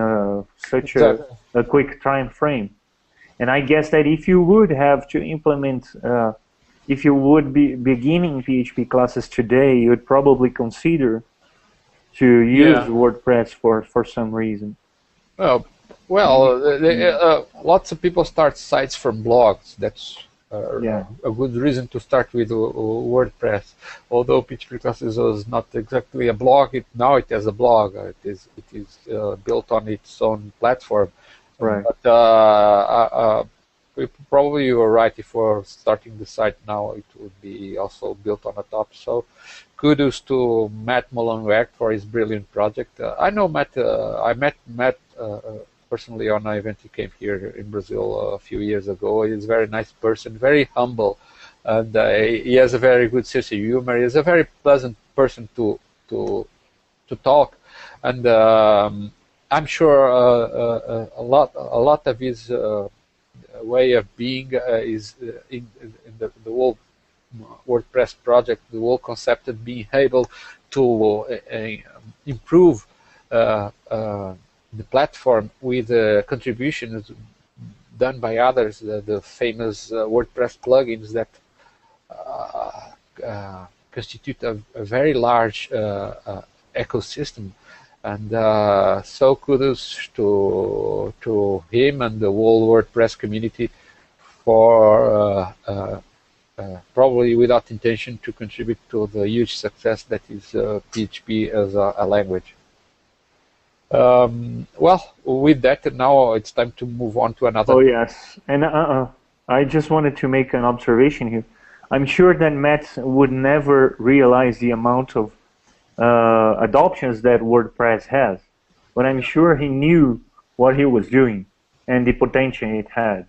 Speaker 2: such a quick time frame. And I guess that if you would have to implement, if you would be beginning PHP classes today, you would probably consider to use WordPress for some reason.
Speaker 1: Lots of people start sites from blogs. That's a good reason to start with WordPress. Although PHP classes was not exactly a blog, now it has a blog. It is built on its own platform.
Speaker 2: Right.
Speaker 1: But probably you were right. If we're starting the site now, it would be also built on the top. So kudos to Matt Mullenweg for his brilliant project. I know Matt. I met Matt personally on an event he came here in Brazil a few years ago. He's a very nice person, very humble, and he has a very good sense of humor. He's a very pleasant person to talk, and I'm sure a lot of his way of being is in the whole WordPress project, the whole concept of being able to improve the platform with contributions done by others, the famous WordPress plugins that constitute a very large ecosystem. And so kudos to him and the whole WordPress community for probably without intention to contribute to the huge success that is PHP as a language. Well, with that, now it's time to move on to another.
Speaker 2: Oh yes, and I just wanted to make an observation here. I'm sure that Matt would never realize the amount of adoptions that WordPress has, but I'm sure he knew what he was doing and the potential it had.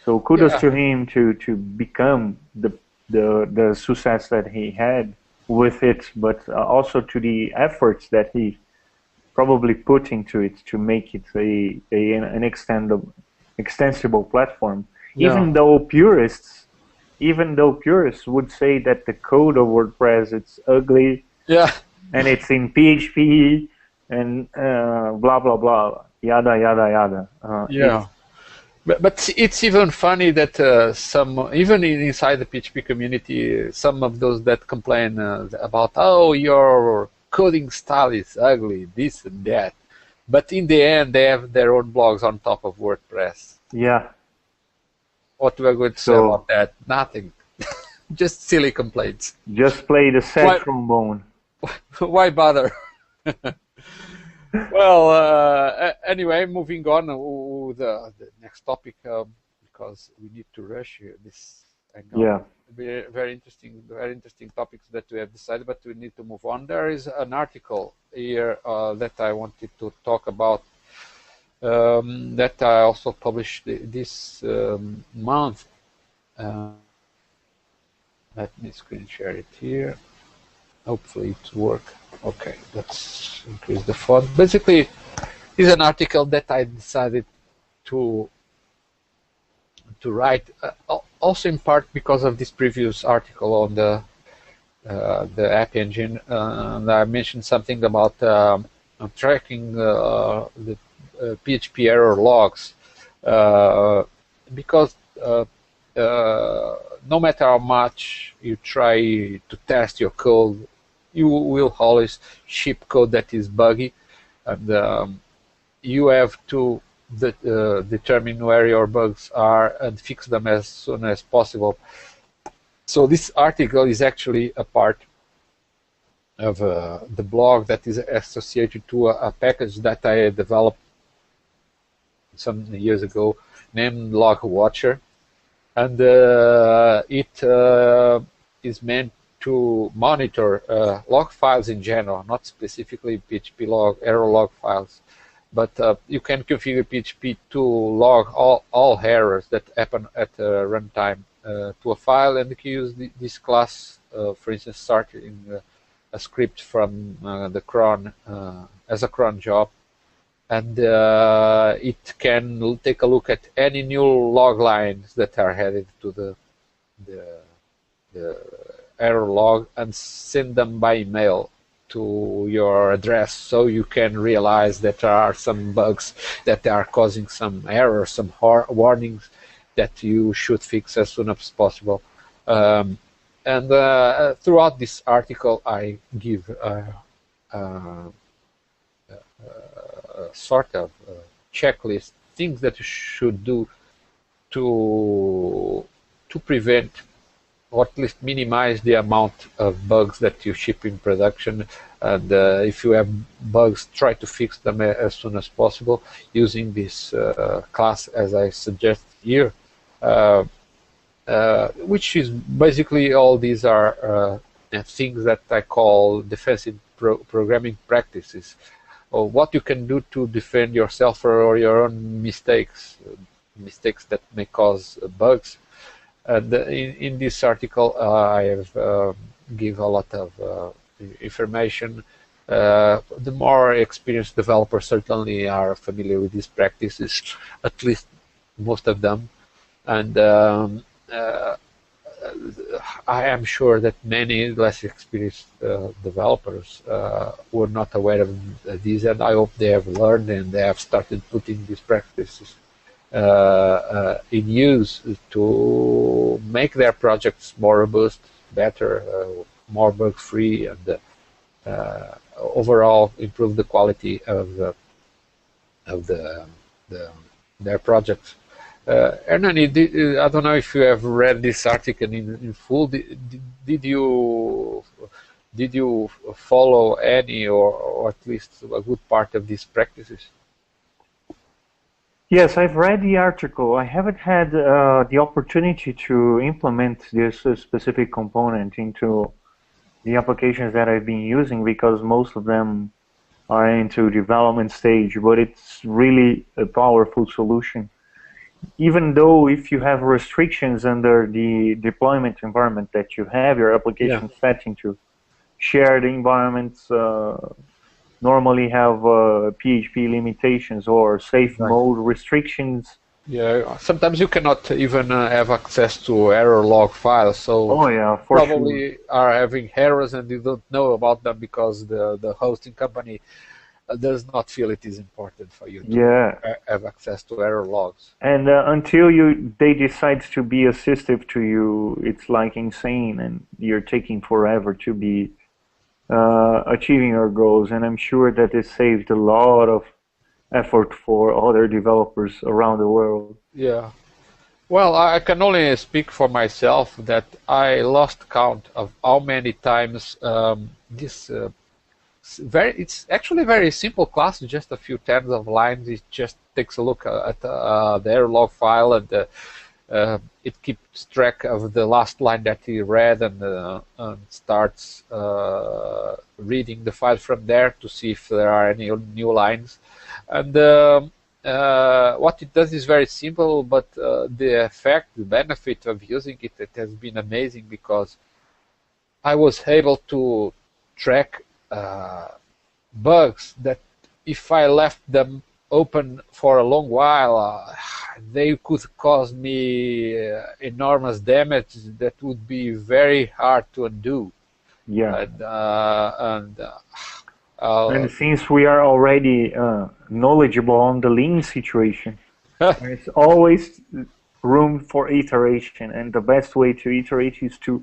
Speaker 2: So kudos to him to become the success that he had with it, but also to the efforts that he probably put into it to make it an extensible platform. Even though purists would say that the code of WordPress it's ugly. And it's in PHP and blah blah blah, yada yada yada.
Speaker 1: But it's even funny that even inside the PHP community, some of those that complain about your coding style is ugly, this and that, but in the end they have their own blogs on top of WordPress.
Speaker 2: Yeah.
Speaker 1: What we're going to say about that? Nothing. Just silly complaints.
Speaker 2: Just play the sad trombone.
Speaker 1: Why bother? Well, anyway, moving on to the next topic because we need to rush here. This very interesting topics that we have decided, but we need to move on. There is an article here that I wanted to talk about that I also published this month. Let me screen share it here. Hopefully it works. Okay, let's increase the font. Basically, it's an article that I decided to write, also in part because of this previous article on the AppEngine. And I mentioned something about tracking the PHP error logs, because no matter how much you try to test your code, you will always ship code that is buggy, and you have to determine where your bugs are and fix them as soon as possible. So this article is actually a part of the blog that is associated to a package that I developed some years ago named Log Watcher, and it is meant to monitor log files in general, not specifically PHP log, error log files. But you can configure PHP to log all errors that happen at runtime to a file, and you can use this class, for instance, starting a script from the cron as a cron job, and it can take a look at any new log lines that are headed to the error log and send them by email to your address, so you can realize that there are some bugs that are causing some errors, some warnings that you should fix as soon as possible. And throughout this article, I give sort of checklist, things that you should do to prevent, or at least minimize, the amount of bugs that you ship in production. And if you have bugs, try to fix them as soon as possible using this class, as I suggest here, which is basically all these are things that I call defensive programming practices, or what you can do to defend yourself or your own mistakes that may cause bugs. And in this article, I have give a lot of information. The more experienced developers certainly are familiar with these practices, at least most of them. And I am sure that many less experienced developers were not aware of these, and I hope they have learned and they have started putting these practices in use to make their projects more robust, better, more bug-free, and overall improve the quality of their projects. Ernani, I don't know if you have read this article in full. Did you follow any or at least a good part of these practices?
Speaker 2: Yes, I've read the article. I haven't had the opportunity to implement this specific component into the applications that I've been using, because most of them are into development stage, but it's really a powerful solution. Even though if you have restrictions under the deployment environment that you have your application setting to, shared environments normally have PHP limitations or safe mode restrictions.
Speaker 1: Yeah, sometimes you cannot even have access to error log files, so probably are having errors and you don't know about them because the hosting company does not feel it is important for you to have access to error logs. And
Speaker 2: until they decide to be assistive to you, it's like insane, and you're taking forever to be achieving your goals. And I'm sure that it saved a lot of effort for other developers around the world.
Speaker 1: Yeah. Well, I can only speak for myself that I lost count of how many times it's actually a very simple class, just a few tens of lines. It just takes a look at the error log file, and it keeps track of the last line that he read, and starts reading the file from there to see if there are any new lines. And what it does is very simple, but the effect, the benefit of using it has been amazing, because I was able to track bugs that if I left them open for a long while, they could cause me enormous damage that would be very hard to undo.
Speaker 2: Yeah.
Speaker 1: And
Speaker 2: since we are already knowledgeable on the lean situation, there's always room for iteration, and the best way to iterate is to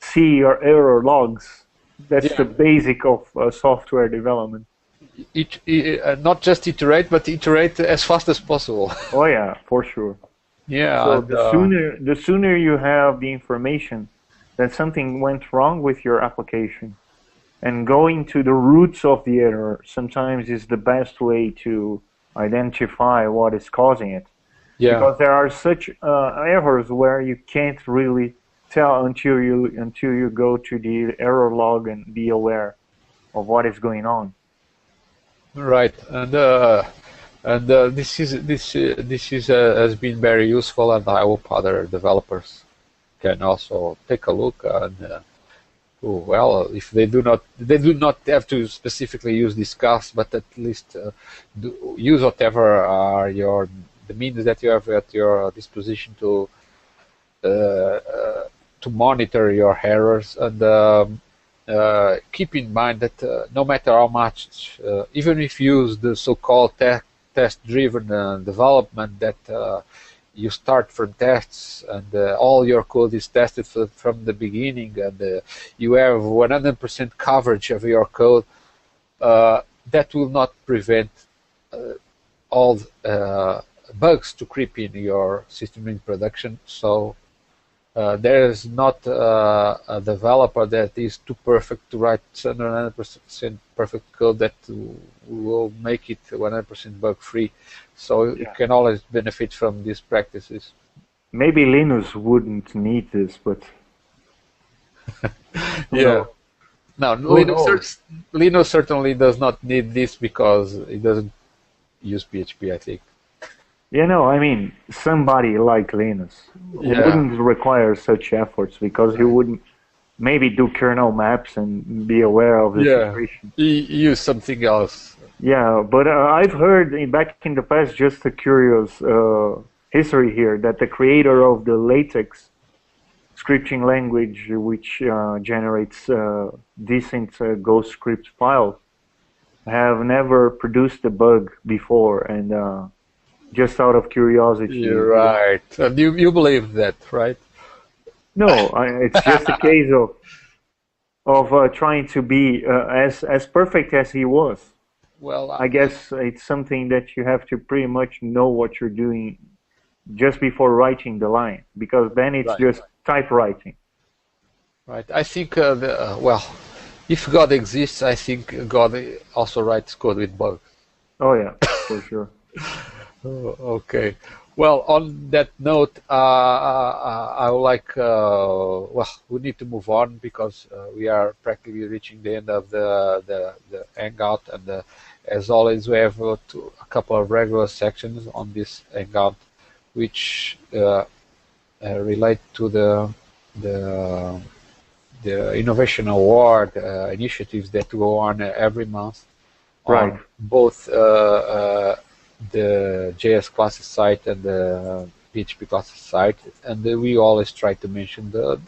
Speaker 2: see your error logs. That's the basic of software development.
Speaker 1: Not just iterate, but iterate as fast as possible.
Speaker 2: Oh yeah, for sure.
Speaker 1: Yeah.
Speaker 2: So the sooner you have the information that something went wrong with your application, and going to the roots of the error sometimes is the best way to identify what is causing it.
Speaker 1: Yeah.
Speaker 2: Because there are such errors where you can't really tell until you go to the error log and be aware of what is going on.
Speaker 1: Right, and this is has been very useful, and I hope other developers can also take a look. And well, if they do not have to specifically use discuss, but at least use whatever are the means that you have at your disposition to monitor your errors, and keep in mind that no matter how much, even if you use the so-called test-driven development, that you start from tests and all your code is tested from the beginning, and you have 100% coverage of your code, that will not prevent all bugs to creep in your system in production. So there is not a developer that is too perfect to write 100% perfect code that will make it 100% bug free. So you can always benefit from these practices.
Speaker 2: Maybe Linux wouldn't need this, but
Speaker 1: yeah. No, Linux certainly does not need this because it doesn't use PHP, I think.
Speaker 2: You know, I mean, somebody like Linus wouldn't require such efforts because he wouldn't maybe do kernel maps and be aware of the situation.
Speaker 1: Use something else.
Speaker 2: Yeah, but I've heard back in the past, just a curious history here, that the creator of the LaTeX scripting language, which generates decent Ghost script files, have never produced a bug before, and just out of curiosity.
Speaker 1: You're right. And you believe that, right?
Speaker 2: No, it's just a case of trying to be as perfect as he was.
Speaker 1: Well,
Speaker 2: I guess it's something that you have to pretty much know what you're doing just before writing the line, because then it's just typewriting.
Speaker 1: Right. I think, well, if God exists, I think God also writes code with bugs.
Speaker 2: Oh, yeah, for sure.
Speaker 1: Okay. Well, on that note, I would like, well, we need to move on because we are practically reaching the end of the Hangout, and as always, we have a couple of regular sections on this Hangout, which relate to the Innovation Award initiatives that go on every month,
Speaker 2: right?
Speaker 1: On both the JS classes site and the PHP classes site, and we always try to mention at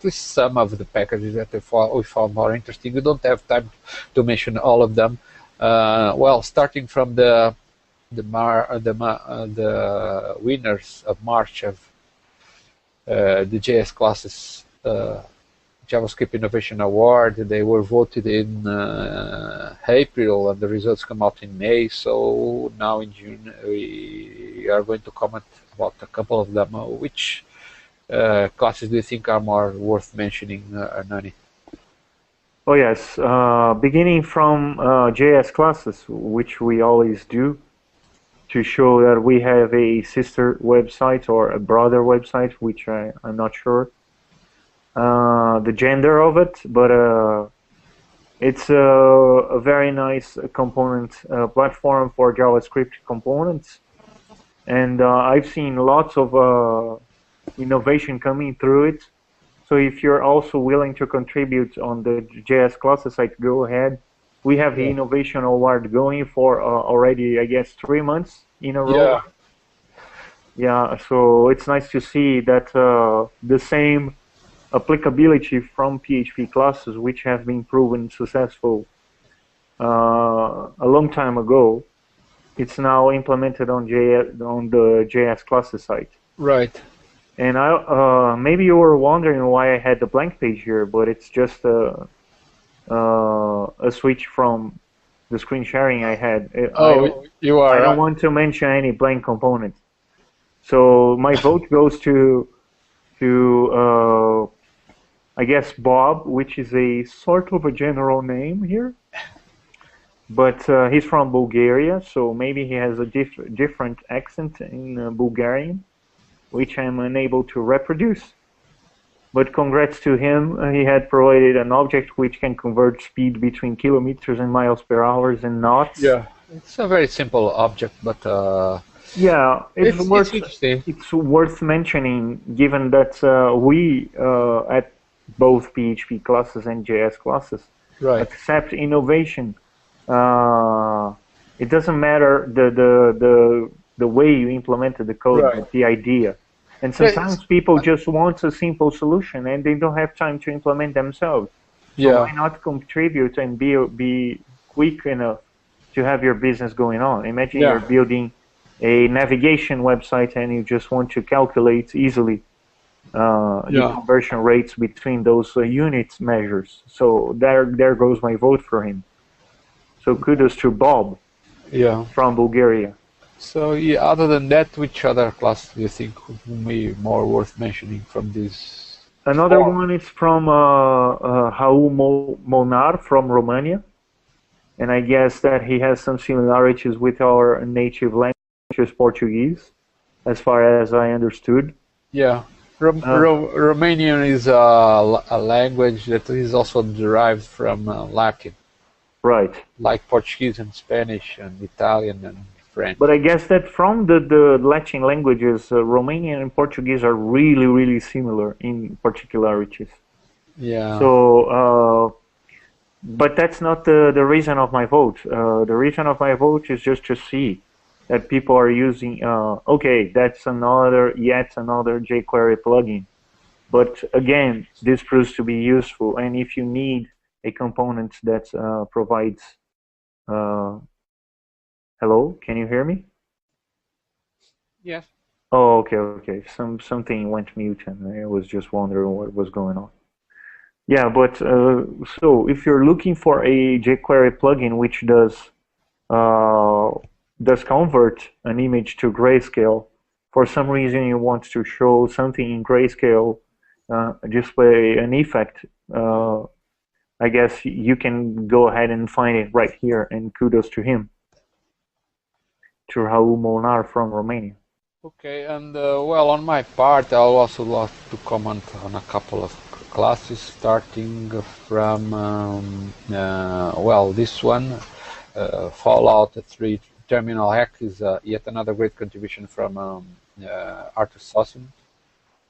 Speaker 1: least some of the packages that we found more interesting. We don't have time to mention all of them. Well, starting from the winners of March of the JS classes JavaScript Innovation Award. They were voted in April, and the results come out in May. So now in June, we are going to comment about a couple of them. Which classes do you think are more worth mentioning, Ernani?
Speaker 2: Oh yes, beginning from JS classes, which we always do, to show that we have a sister website or a brother website, which I'm not sure the gender of it, but it's a very nice component platform for JavaScript components, and I've seen lots of innovation coming through it. So if you're also willing to contribute on the JS classes site, go ahead. We have the Innovation Award going for already, I guess, 3 months in a row. Yeah, so it's nice to see that the same applicability from PHP classes, which have been proven successful a long time ago, it's now implemented on the JS classes site.
Speaker 1: Right.
Speaker 2: And maybe you were wondering why I had the blank page here, but it's just a switch from the screen sharing I had.
Speaker 1: You are.
Speaker 2: I don't want to mention any blank component. So my vote goes to I guess Bob, which is a sort of a general name here. but he's from Bulgaria, so maybe he has a different accent in Bulgarian, which I'm unable to reproduce. But congrats to him, he had provided an object which can convert speed between kilometers and miles per hour and knots.
Speaker 1: Yeah, it's a very simple object, but
Speaker 2: yeah, it's worth mentioning, given that we at both PHP classes and JS classes accept innovation. It doesn't matter the way you implemented the code, but the idea. And sometimes people just want a simple solution and they don't have time to implement themselves. So why not contribute and be quick enough to have your business going on? Imagine you're building a navigation website and you just want to calculate easily the conversion rates between those units measures. So there goes my vote for him. So kudos to Bob from Bulgaria. So
Speaker 1: other than that, which other class do you think would be more worth mentioning from this?
Speaker 2: Another one is from Raul Molnar from Romania. And I guess that he has some similarities with our native language, which is Portuguese, as far as I understood.
Speaker 1: Yeah. Romanian is a language that is also derived from Latin.
Speaker 2: Right.
Speaker 1: Like Portuguese and Spanish and Italian and French.
Speaker 2: But I guess that from the Latin languages, Romanian and Portuguese are really, really similar in particularities.
Speaker 1: Yeah.
Speaker 2: So, but that's not the reason of my vote. The reason of my vote is just to see that people are using, okay, that's yet another jQuery plugin. But again, this proves to be useful. And if you need a component that provides, hello, can you hear me?
Speaker 1: Yes.
Speaker 2: Oh, okay. Something went mute and I was just wondering what was going on. Yeah, but so if you're looking for a jQuery plugin which does convert an image to grayscale, for some reason you want to show something in grayscale, display an effect, I guess you can go ahead and find it right here, and kudos to him, to Raul Molnar from Romania.
Speaker 1: Okay, and well, on my part, I'll also love to comment on a couple of classes, starting from, well, this one, Fallout 3 Terminal Hack is yet another great contribution from Artur Sosin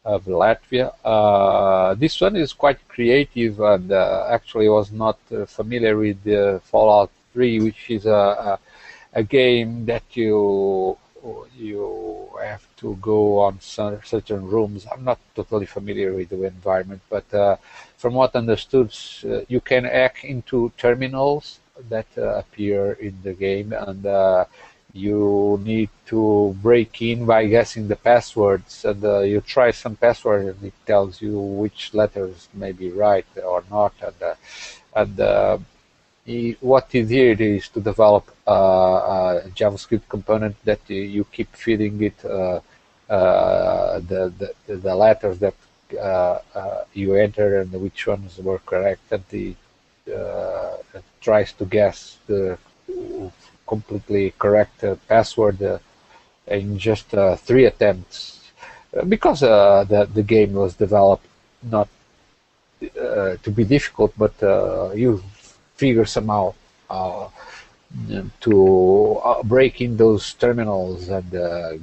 Speaker 1: of Latvia. This one is quite creative, and actually was not familiar with Fallout 3, which is a game that you have to go on certain rooms. I'm not totally familiar with the environment, but from what I understood, you can hack into terminals that appear in the game, and you need to break in by guessing the passwords, and you try some password and it tells you which letters may be right or not, and what it did is to develop a JavaScript component that you keep feeding it the letters that you enter and which ones were correct, and it tries to guess the completely correct password in just 3 attempts, because the game was developed not to be difficult, but you figure somehow to break in those terminals and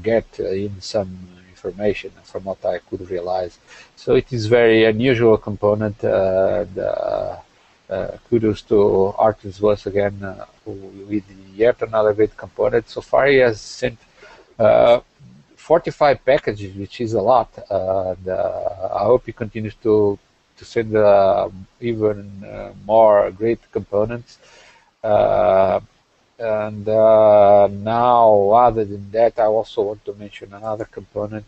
Speaker 1: get in some information, from what I could realize. So it is very unusual component. Kudos to Artis once again with yet another great component. So far he has sent 45 packages, which is a lot. And I hope he continues to send even more great components. And now, other than that, I also want to mention another component,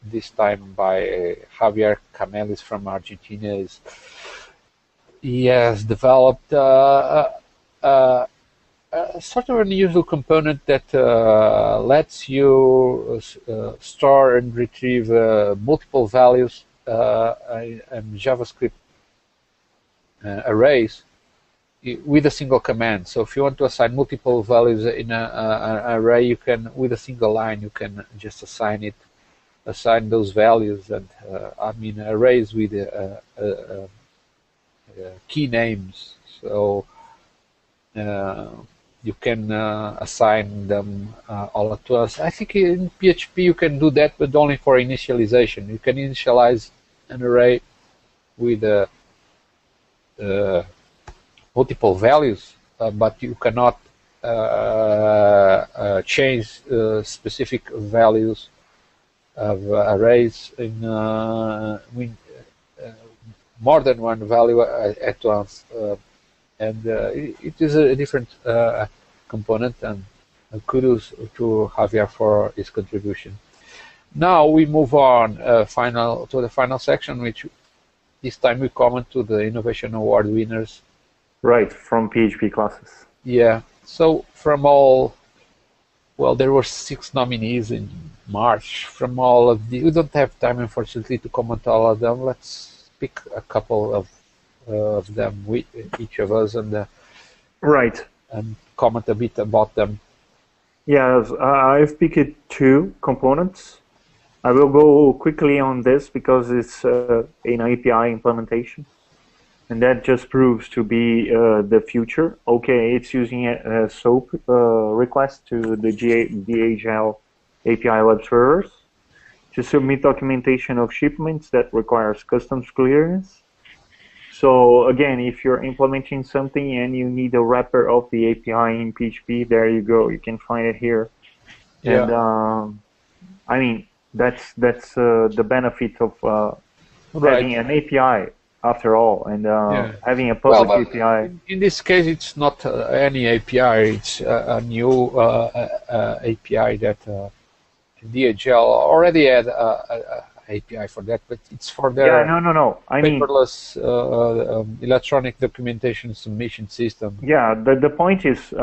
Speaker 1: this time by Javier Camelis from Argentina. He has developed sort of an unusual component that lets you store and retrieve multiple values and JavaScript arrays with a single command. So if you want to assign multiple values in an array, you can, with a single line, you can just assign those values. And I mean, arrays with key names. So you can assign them all at once. I think in PHP you can do that, but only for initialization. You can initialize an array with multiple values, but you cannot change specific values of arrays in with more than one value at once. And it is a different component, and kudos to Javier for his contribution. Now we move on to the final section, which this time we comment to the Innovation Award winners.
Speaker 2: Right, from PHP classes.
Speaker 1: Yeah, so from all, well, there were 6 nominees in March. From all of the, we don't have time, unfortunately, to comment all of them. Let's pick a couple of them, with each of us, and
Speaker 2: right,
Speaker 1: and comment a bit about them.
Speaker 2: Yeah, I've picked 2 components. I will go quickly on this because it's an API implementation, and that just proves to be the future. Okay, it's using a SOAP request to the DHL API web servers to submit documentation of shipments that requires customs clearance. So again, if you're implementing something and you need a wrapper of the API in PHP, there you go. You can find it here. Yeah. And I mean, that's the benefit of having an API after all, and having a public API.
Speaker 1: In this case, it's not any API. It's a new API that DHL already had API for that, but it's for their paperless electronic documentation submission system.
Speaker 2: Yeah, the point is,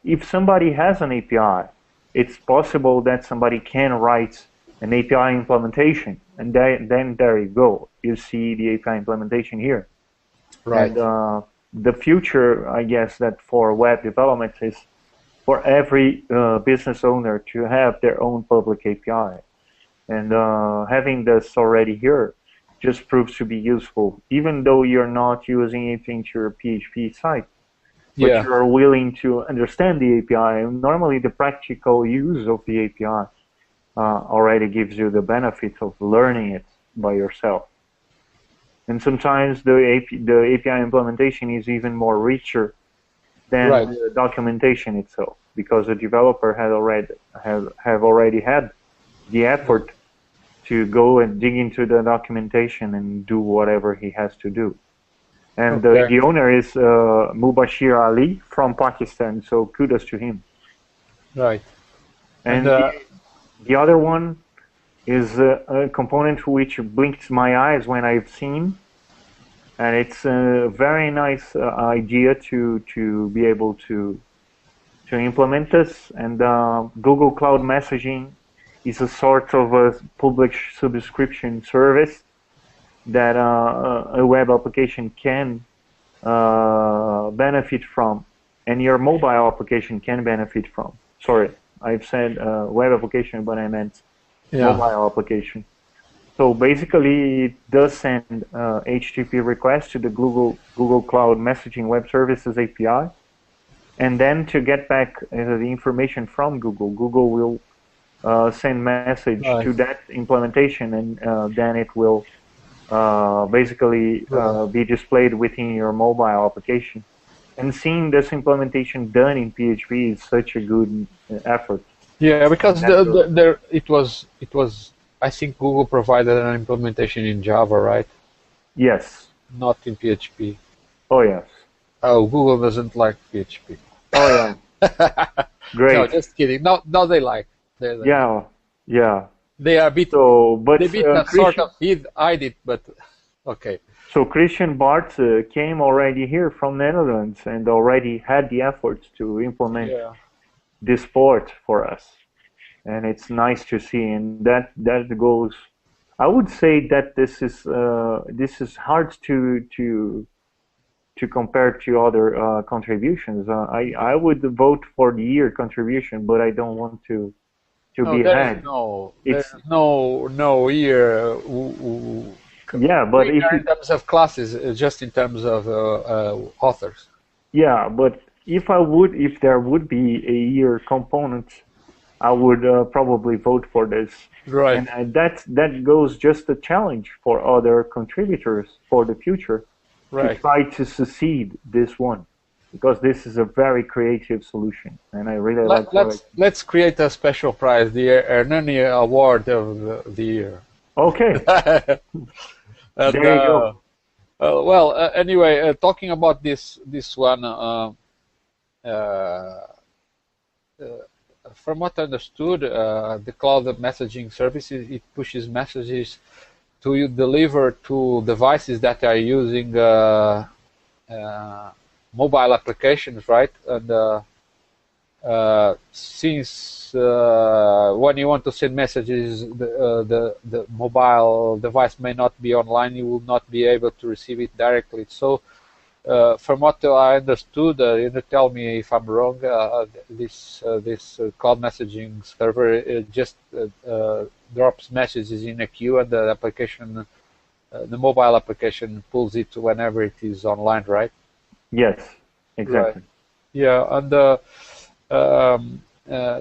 Speaker 2: if somebody has an API, it's possible that somebody can write an API implementation, and then there you go. You see the API implementation here.
Speaker 1: Right.
Speaker 2: And the future, I guess, that for web development is for every business owner to have their own public API. And having this already here just proves to be useful, even though you're not using it into your PHP site. But you're willing to understand the API. And normally the practical use of the API already gives you the benefit of learning it by yourself. And sometimes the API implementation is even more richer than the documentation itself, because the developer have already had the effort to go and dig into the documentation and do whatever he has to do. And the owner is Mubashir Ali from Pakistan, so kudos to him.
Speaker 1: Right.
Speaker 2: And the other one is a component which blinks my eyes when I've seen, and it's a very nice idea to be able to implement this. And Google Cloud Messaging is a sort of a public subscription service that a web application can benefit from, and your mobile application can benefit from. Sorry, I've said web application, but I meant mobile application. So basically, it does send HTTP requests to the Google Cloud Messaging Web Services API, and then to get back the information from Google will send message to that implementation, and then it will basically be displayed within your mobile application. And seeing this implementation done in PHP is such a good effort.
Speaker 1: Yeah, because it was I think Google provided an implementation in Java, right?
Speaker 2: Yes.
Speaker 1: Not in PHP.
Speaker 2: Oh yes.
Speaker 1: Oh, Google doesn't like PHP.
Speaker 2: Oh yeah. Great.
Speaker 1: No, just kidding. No, they like.
Speaker 2: Yeah.
Speaker 1: They are a bit.
Speaker 2: So, but
Speaker 1: they bit sort of hide it, but okay.
Speaker 2: So Christian Bart came already here from Netherlands and already had the efforts to implement this port for us, and it's nice to see. And that goes. I would say that this is hard to to compare to other contributions. I would vote for the year contribution, but I don't want to
Speaker 1: No,
Speaker 2: be
Speaker 1: there's
Speaker 2: ahead.
Speaker 1: no year.
Speaker 2: Yeah, but if
Speaker 1: in terms of classes, just in terms of authors.
Speaker 2: yeah, but if there would be a year component, I would probably vote for this.
Speaker 1: Right.
Speaker 2: And that goes just a challenge for other contributors for the future to try to succeed this one, because this is a very creative solution, and I really like it.
Speaker 1: Let's create a special prize, the Ernani Award of the year.
Speaker 2: Okay.
Speaker 1: And,
Speaker 2: there you go.
Speaker 1: Well, anyway, talking about this one, from what I understood, the cloud messaging services, it pushes messages to you deliver to devices that are using mobile applications, right? And since when you want to send messages, the mobile device may not be online, you will not be able to receive it directly. So from what I understood, you tell me if I'm wrong, this cloud messaging server just drops messages in a queue, and the application, the mobile application, pulls it whenever it is online, right?
Speaker 2: Yes, exactly.
Speaker 1: Right. Yeah, and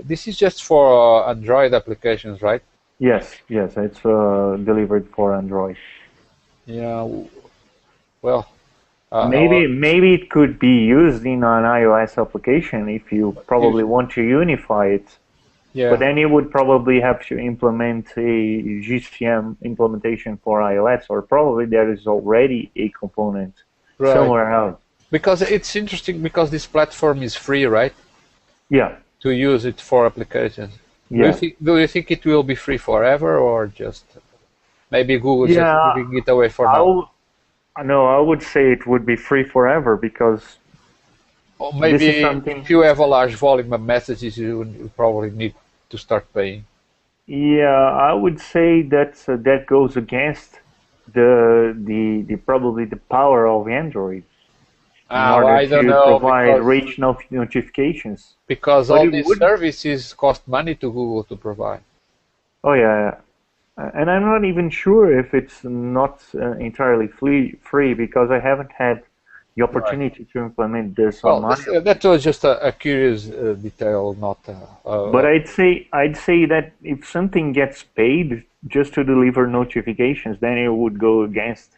Speaker 1: this is just for Android applications, right?
Speaker 2: Yes, it's delivered for Android.
Speaker 1: Yeah. Well.
Speaker 2: Maybe it could be used in an iOS application if you probably want to unify it. Yeah. But then you would probably have to implement a GCM implementation for iOS, or probably there is already a component somewhere else.
Speaker 1: Because it's interesting, because this platform is free, right?
Speaker 2: Yeah.
Speaker 1: To use it for applications.
Speaker 2: Yeah.
Speaker 1: Do you think it will be free forever, or just maybe Google just giving it away for now?
Speaker 2: No, I would say it would be free forever, because
Speaker 1: or maybe if you have a large volume of messages, you probably need to start paying.
Speaker 2: Yeah, I would say that goes against the probably the power of Android in order to provide rich notifications.
Speaker 1: Because all these services cost money to Google to provide.
Speaker 2: Oh yeah. And I'm not even sure if it's not entirely free, because I haven't had the opportunity to implement this on Manuel.
Speaker 1: That was just a curious detail, not.
Speaker 2: But I'd say that if something gets paid just to deliver notifications, then it would go against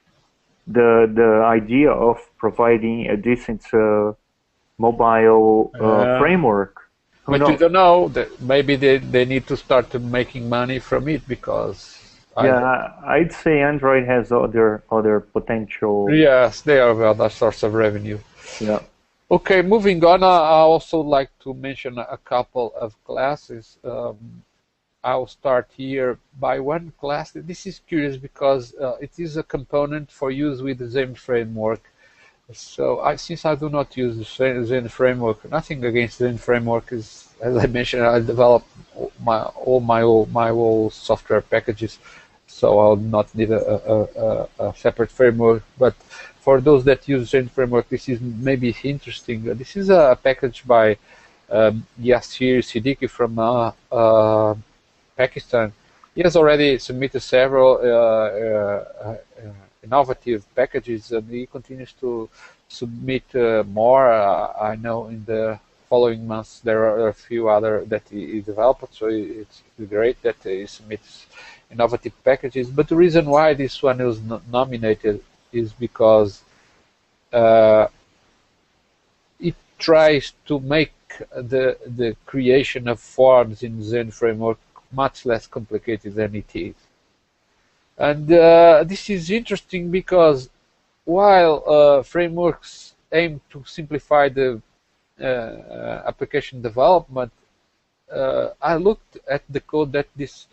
Speaker 2: the idea of providing a decent mobile framework.
Speaker 1: But you don't know, that maybe they need to start making money from it, because...
Speaker 2: I'd say Android has other potential...
Speaker 1: Yes, they are other source of revenue.
Speaker 2: Yeah.
Speaker 1: Okay, moving on, I also like to mention a couple of classes. I'll start here by one class. This is curious because it is a component for use with the Zen framework. So since I do not use the Zen framework, nothing against Zen framework, as I mentioned, I develop all my software packages, so I'll not need a separate framework. But for those that use Zen framework, this is maybe interesting. This is a package by Yasir Siddiqui from Pakistan. He has already submitted several innovative packages, and he continues to submit more. I know in the following months there are a few other that he developed, so it's great that he submits innovative packages. But the reason why this one was nominated is because it tries to make the creation of forms in Zen framework much less complicated than it is. And this is interesting because while frameworks aim to simplify the application development, I looked at the code that this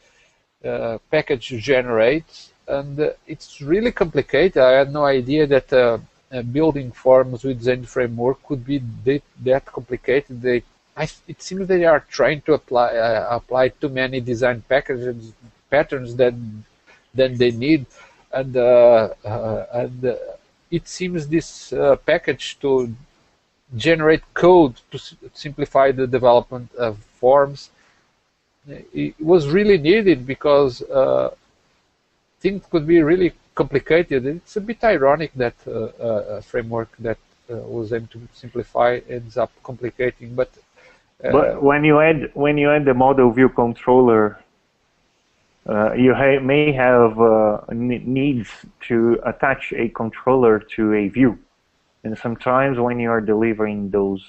Speaker 1: package generates, and it's really complicated. I had no idea that building forms with Zen framework could be that complicated. It seems they are trying to apply too many design patterns than they need, and it seems this package to generate code to simplify the development of forms, it was really needed because things could be really complicated. It's a bit ironic that a framework that was aimed to simplify ends up complicating. But
Speaker 2: when you add the model view controller, you may have needs to attach a controller to a view, and sometimes when you are delivering those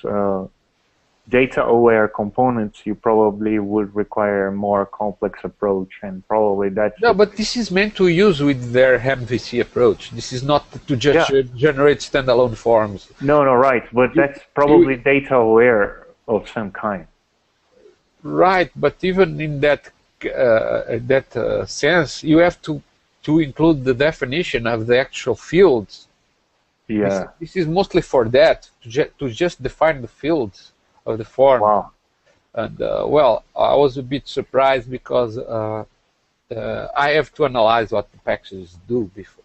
Speaker 2: data-aware components, you probably would require a more complex approach, and probably that's...
Speaker 1: No, but this is meant to use with their MVC approach. This is not to just generate standalone forms.
Speaker 2: No, right, but that's probably data-aware of some kind.
Speaker 1: Right, but even in that sense, you have to include the definition of the actual fields.
Speaker 2: Yeah.
Speaker 1: This is mostly for that, to just define the fields of the form.
Speaker 2: Wow.
Speaker 1: And well, I was a bit surprised because I have to analyze what the packages do before.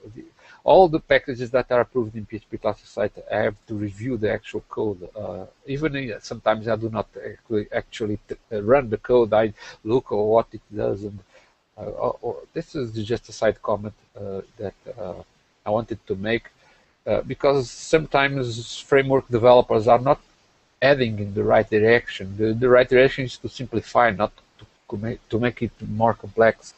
Speaker 1: All the packages that are approved in PHP classes site, I have to review the actual code. Even sometimes I do not actually run the code. I look at what it does, and this is just a side comment that I wanted to make, because sometimes framework developers are not heading in the right direction. The right direction is to simplify, not to make it more complex.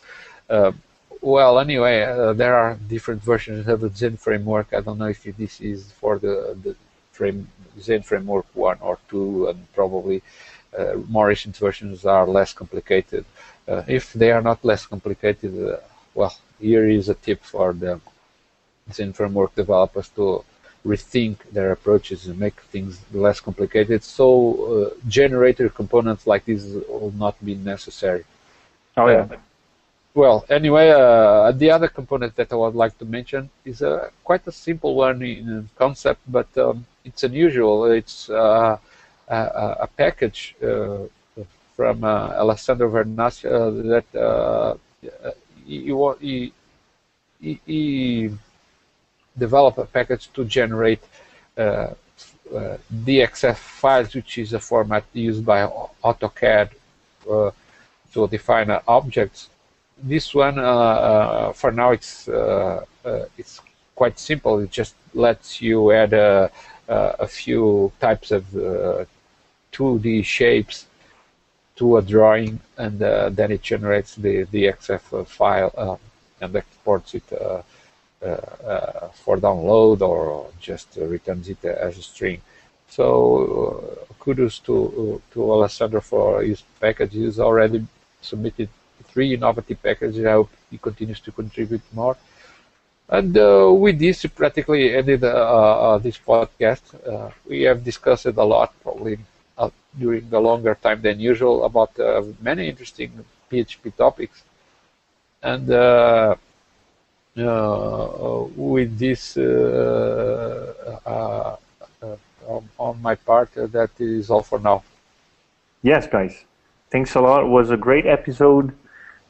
Speaker 1: Well, anyway, there are different versions of the Zen framework. I don't know if this is for the Zen framework 1 or 2, and probably more recent versions are less complicated. If they are not less complicated, well, here is a tip for the Zen framework developers to rethink their approaches and make things less complicated, so generator components like this will not be necessary.
Speaker 2: Oh yeah.
Speaker 1: Well, anyway, the other component that I would like to mention is quite a simple one in concept, but it's unusual. It's a package from Alessandro Vernassia that he developed a package to generate DXF files, which is a format used by AutoCAD to define objects. This one, for now, it's quite simple. It just lets you add a few types of 2D shapes to a drawing, and then it generates the DXF file and exports it for download, or just returns it as a string. So kudos to Alessandro for his package. He's already submitted 3 innovative packages. I hope he continues to contribute more. And with this, we practically ended this podcast. We have discussed a lot, probably during a longer time than usual, about many interesting PHP topics. And with this, on my part, that is all for now.
Speaker 2: Yes, guys. Thanks a lot. It was a great episode,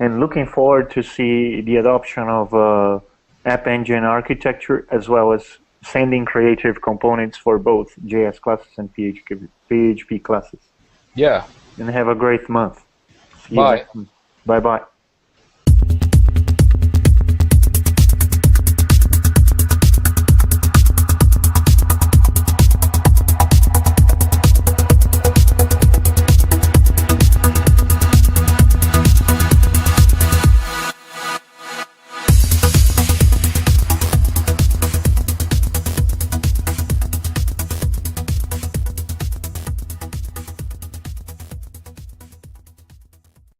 Speaker 2: and looking forward to see the adoption of AppEngine architecture, as well as sending creative components for both JS classes and PHP classes.
Speaker 1: Yeah.
Speaker 2: And have a great month.
Speaker 1: Bye.
Speaker 2: Bye-bye.